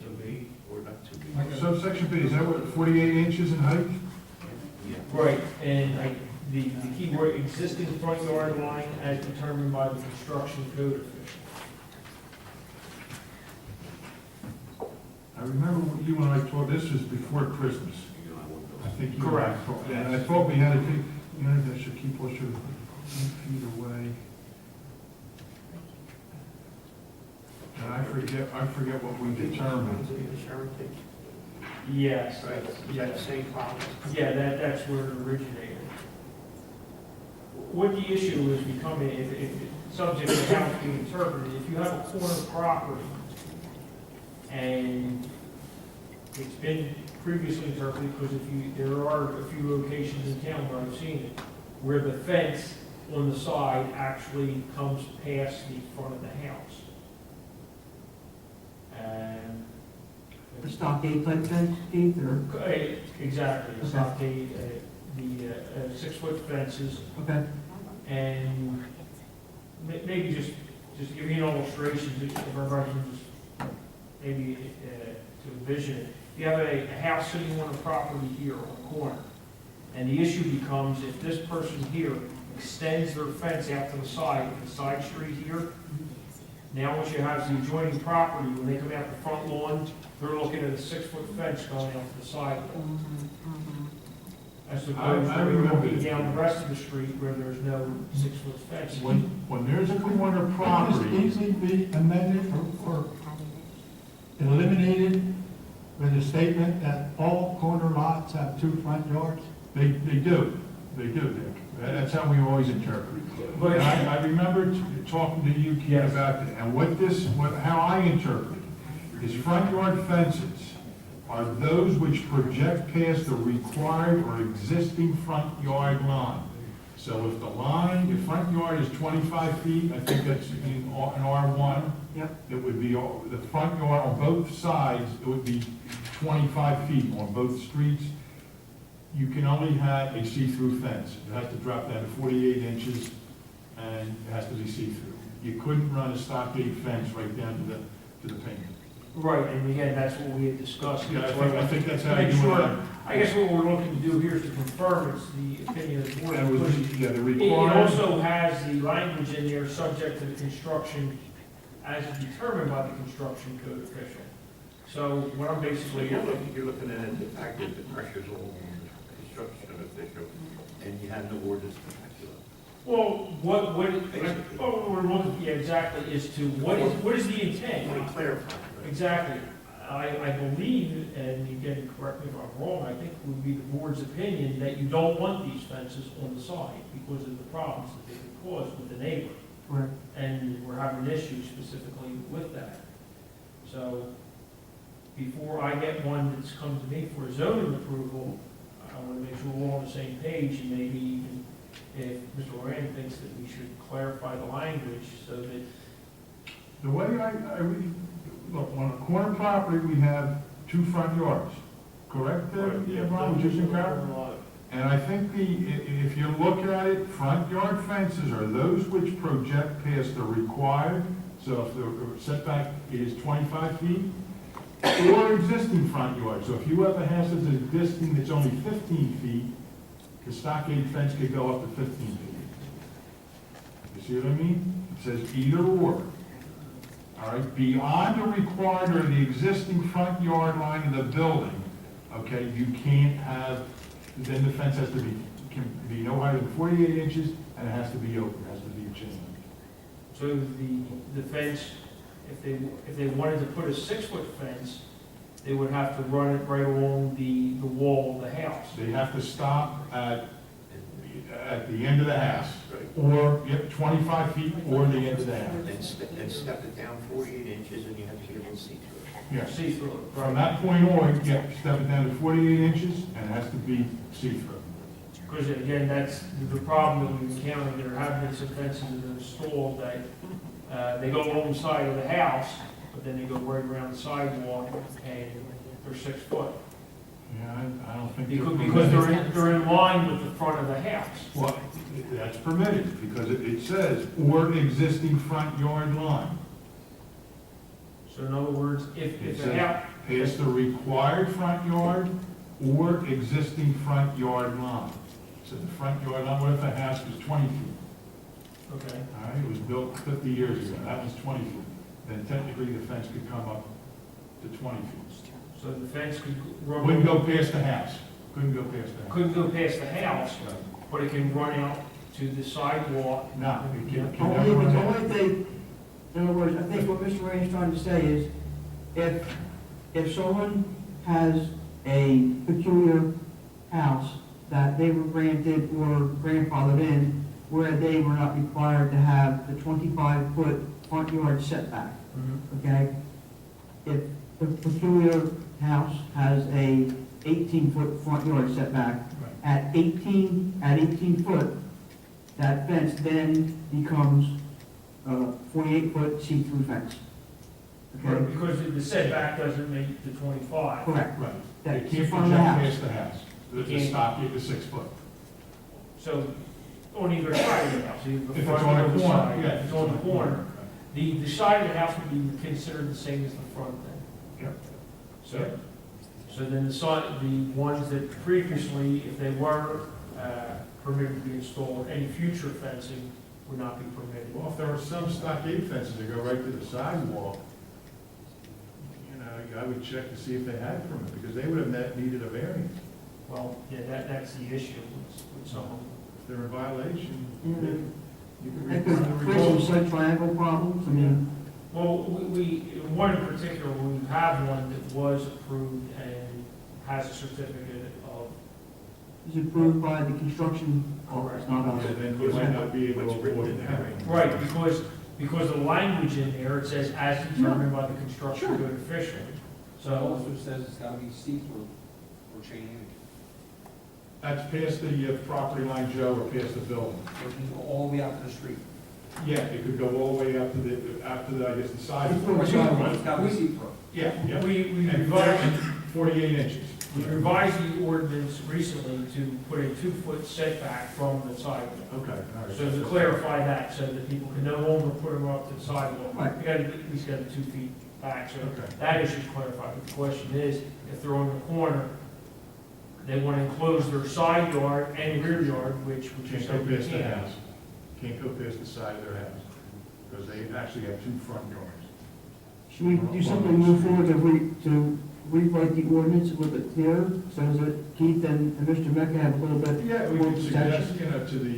To be or not to be. Subsection B, is that what, 48 inches in height? Yeah. Right, and the key word, existing front yard line as determined by the construction code official. I remember what you and I talked, this was before Christmas. I think you and I Correct. talked, and I thought we had to keep, you know, that should keep us 8 feet away. And I forget what we determined. Yes. Right, is that the same problem? Yeah, that's where it originated. What the issue is becoming, if subject to how it's being interpreted, if you have a corner property and it's been previously interpreted, because there are a few locations in town where I've seen it, where the fence on the side actually comes past the front of the house. And The stockade type fence, Keith, or? exactly, Okay. stockade, the 6-foot fences, Okay. and maybe just to give you an illustration, if everybody can just maybe to envision it. You have a house sitting on a property here on the corner, and the issue becomes if this person here extends their fence out to the side street here, now what you have is the adjoining property, when they come out the front lawn, they're looking at a 6-foot fence going out to the side. As opposed I to remember looking this. down the rest of the street where there's no 6-foot fence. When there's a corner Can property, this easily be amended or eliminated with a statement that all corner lots have 2 front yards? they do, Dick. That's how we always interpret it. But- And I remember talking to you, Keith, Yes. about that, and how I interpret it is front yard fences are those which project past the required or existing front yard line. So if the front yard is 25 feet, I think that's in R1, Yep. it would be, the front yard on both sides, it would be 25 feet on both streets. You can only have a see-through fence. It has to drop down to 48 inches, and it has to be see-through. You couldn't run a stockade fence right down to the pavement. Right, and again, that's what we had discussed. Yeah, I think that's how Make you sure- want I guess what we're looking to do here is to confirm it's the opinion of the board. That was, because yeah, the It required. also has the language in there, subject to the construction as determined by the construction code official. So what I'm basically, You're looking at the fact that the pressure's all on the construction official, and you have no ordinance to back it up. well, what we're looking, yeah, exactly, is to, what is the intent? Let me clarify. right? Exactly. I believe, and again, correct me if I'm wrong, I think it would be the board's opinion that you don't want these fences on the side because of the problems that they could cause with the neighbor. Correct. And we're having issues specifically with that. So before I get one that's come to me for zoning approval, I want to make sure we're all on the same page, and maybe even if Mr. Rand thinks that we should clarify the language so that, The way I read, look, on a corner property, we have 2 front yards, correct, Ron, which isn't correct? And I think if you look at it, front yard fences are those which project past the required, so if the setback is 25 feet, or existing front yard. So if you have a house that's existing that's only 15 feet, the stockade fence could go up to 15 feet. You see what I mean? It says either or. All right, beyond the required or the existing front yard line of the building, okay, you can't have, then the fence has to be, can be no higher than 48 inches, and it has to be open, it has to be a chain. so the fence, if they wanted to put a 6-foot fence, they would have to run it right along the wall of the house. They have to stop at the end of the house, or 25 feet, or the end of the house. And step it down 48 inches, and you have to be able to see through it. Yes. See through it. From that point on, step it down to 48 inches, and it has to be see-through. Because again, that's the problem that we've encountered. There have been some fences that are installed that, they go along the side of the house, but then they go right around the sidewalk and they're 6 foot. Yeah, I don't think. Because they're in line with the front of the house. Well, that's permitted, because it says, or existing front yard line. So in other words, It if the says, house, past the required front yard or existing front yard line. So the front yard line, what if the house was 20 feet? okay, All right, it was built 50 years ago, that was 20 feet. Then technically, the fence could come up to 20 feet. so the fence could run. Wouldn't go past the house, couldn't go past the house. Couldn't go past the house, but it can run out to the sidewalk. No, it can Only, never run the out. only thing, in other words, I think what Mr. Ray is trying to say is, if someone has a peculiar house that they were granted or grandfathered in, where they were not required to have the 25-foot front yard setback, okay? If the peculiar house has a 18-foot front yard setback, at 18 foot, that fence then becomes 48-foot see-through fence. Okay? Because the setback doesn't make the 25. Correct. Right. That's They in can't front of the project house. past the house. You The can't- stop gate is 6 foot. So on either side of the house, either the If it's front on or a the corner, side. yeah. If it's on the corner, the side of the house would be considered the same as the front then. Yep. So then the side, the ones that previously, if they were permitted to be installed, any future fencing would not be permitted. Well, if there are some stockade fences that go right to the sidewalk, you know, I would check to see if they had permit, because they would have needed a variance. Well, yeah, that's the issue with some of them. If they're in violation, Yeah. you can That require could the create some revoke. slight triangle problems, I mean, Well, we, one in particular, we have one that was approved and has a certificate of. is approved by the construction office, not us. And then you might not be able to avoid that. Right, because the language in there, it says as determined by the construction Sure. code official. It So, also says it's gotta be see-through or chain link. That's past the property line, Joe, or past the building. So it can go all the way out to the street. Yeah, it could go all the way up to the, I guess, the sidewalk. It's gotta be see-through. Yeah, yeah. we And revised, 48 inches. we revised the ordinance recently to put a 2-foot setback from the sidewalk. Okay, all right. So to clarify that, so that people can no longer put them up to the sidewalk. Right. We got to at least get 2 feet back, so Okay. that issue's clarified. But the question is, if they're on the corner, they want to enclose their side yard and rear yard, which you Can't said go you past the can't. house. Can't go past the side of their house, because they actually have 2 front yards. Should we do something, move forward to rewrite the ordinance a little bit clearer, so that Keith and Mr. Mecca have a little bit Yeah, we more could protection? suggest, to the,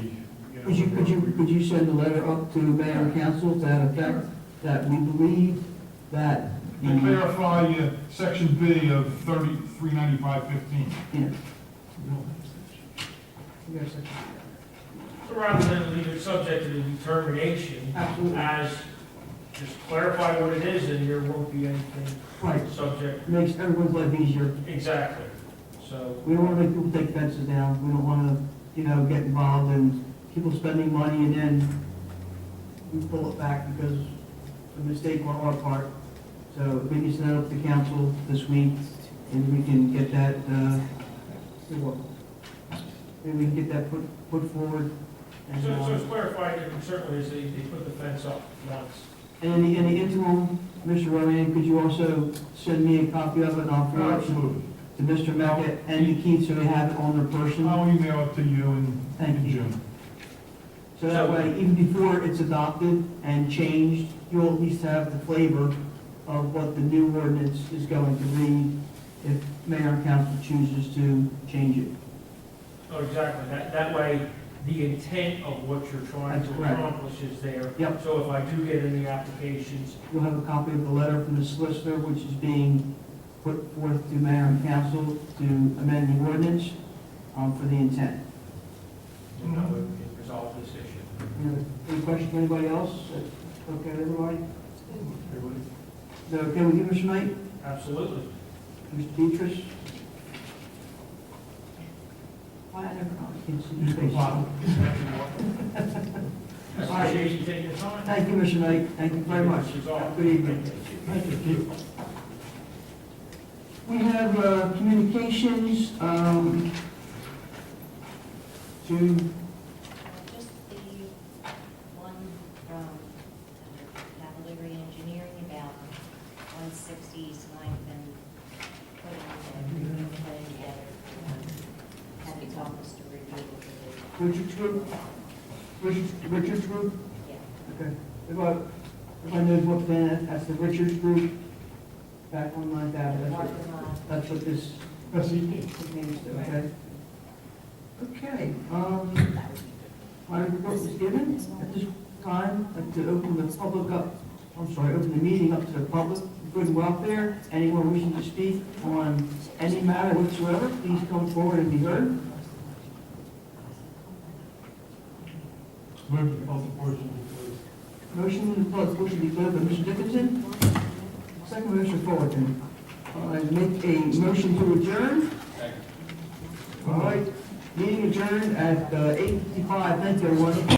Could you send a letter up to mayor and council to that effect, that we believe that And the, clarify section B of 339515. yeah. So rather than leave it subject to the determination, Absolutely. as just clarify what it is, and there won't be anything Right, subject. makes everyone's life easier. Exactly. So, We don't want to make people take fences down, we don't want to, get involved in people spending money and then we pull it back because of a mistake on our part. So if we can send it up to council this week, and we can get that, maybe we can get that put forward. And, so it's clarified, and certainly is they put the fence up once. and in the interim, Mr. Rowan, could you also send me a copy of it and I'll forward it Absolutely. to Mr. Mecca and to Keith so they have it on their person? I'll email it to you Thank in you. June. So that way, even before it's adopted and changed, you'll at least have the flavor of what the new ordinance is going to read if mayor and council chooses to change it. Oh, exactly. That way, the intent of what you're trying That's to correct. accomplish is there. Yep. So if I do get any applications, You'll have a copy of the letter from the solicitor, which is being put forth to mayor and council to amend the ordinance for the intent. you know, we can resolve this issue. Any questions from anybody else? Okay, with everybody? Is that okay with you, Mr. Knight? Absolutely. Mr. Dietrich? Why I never, oh, I can't see your face. All right. Appreciate you taking the time. Thank you, Mr. Knight, thank you very much. Good evening. Thank you, Chief. We have communications to, Just the one from Cavalieri Engineering about 160's Ninth and putting the plan together. Had the office to review it. Richard's Group? Richard's Group? Yeah. Okay. If I know what plan, that's the Richards Group, back on Ninth Avenue. That's what this pertains to, okay? Okay, my report was given. At this time, I'd like to open the public up, open the meeting up to the public, good and welfare. Anyone wishing to speak on any matter whatsoever, please come forward and be heard. Move the public portion be closed. Motion to the public portion be closed by Mr. Dickinson. Second by Mr. Fullerton. I make a motion to adjourn. All right, meeting adjourned at 8:55. Thank you, everyone.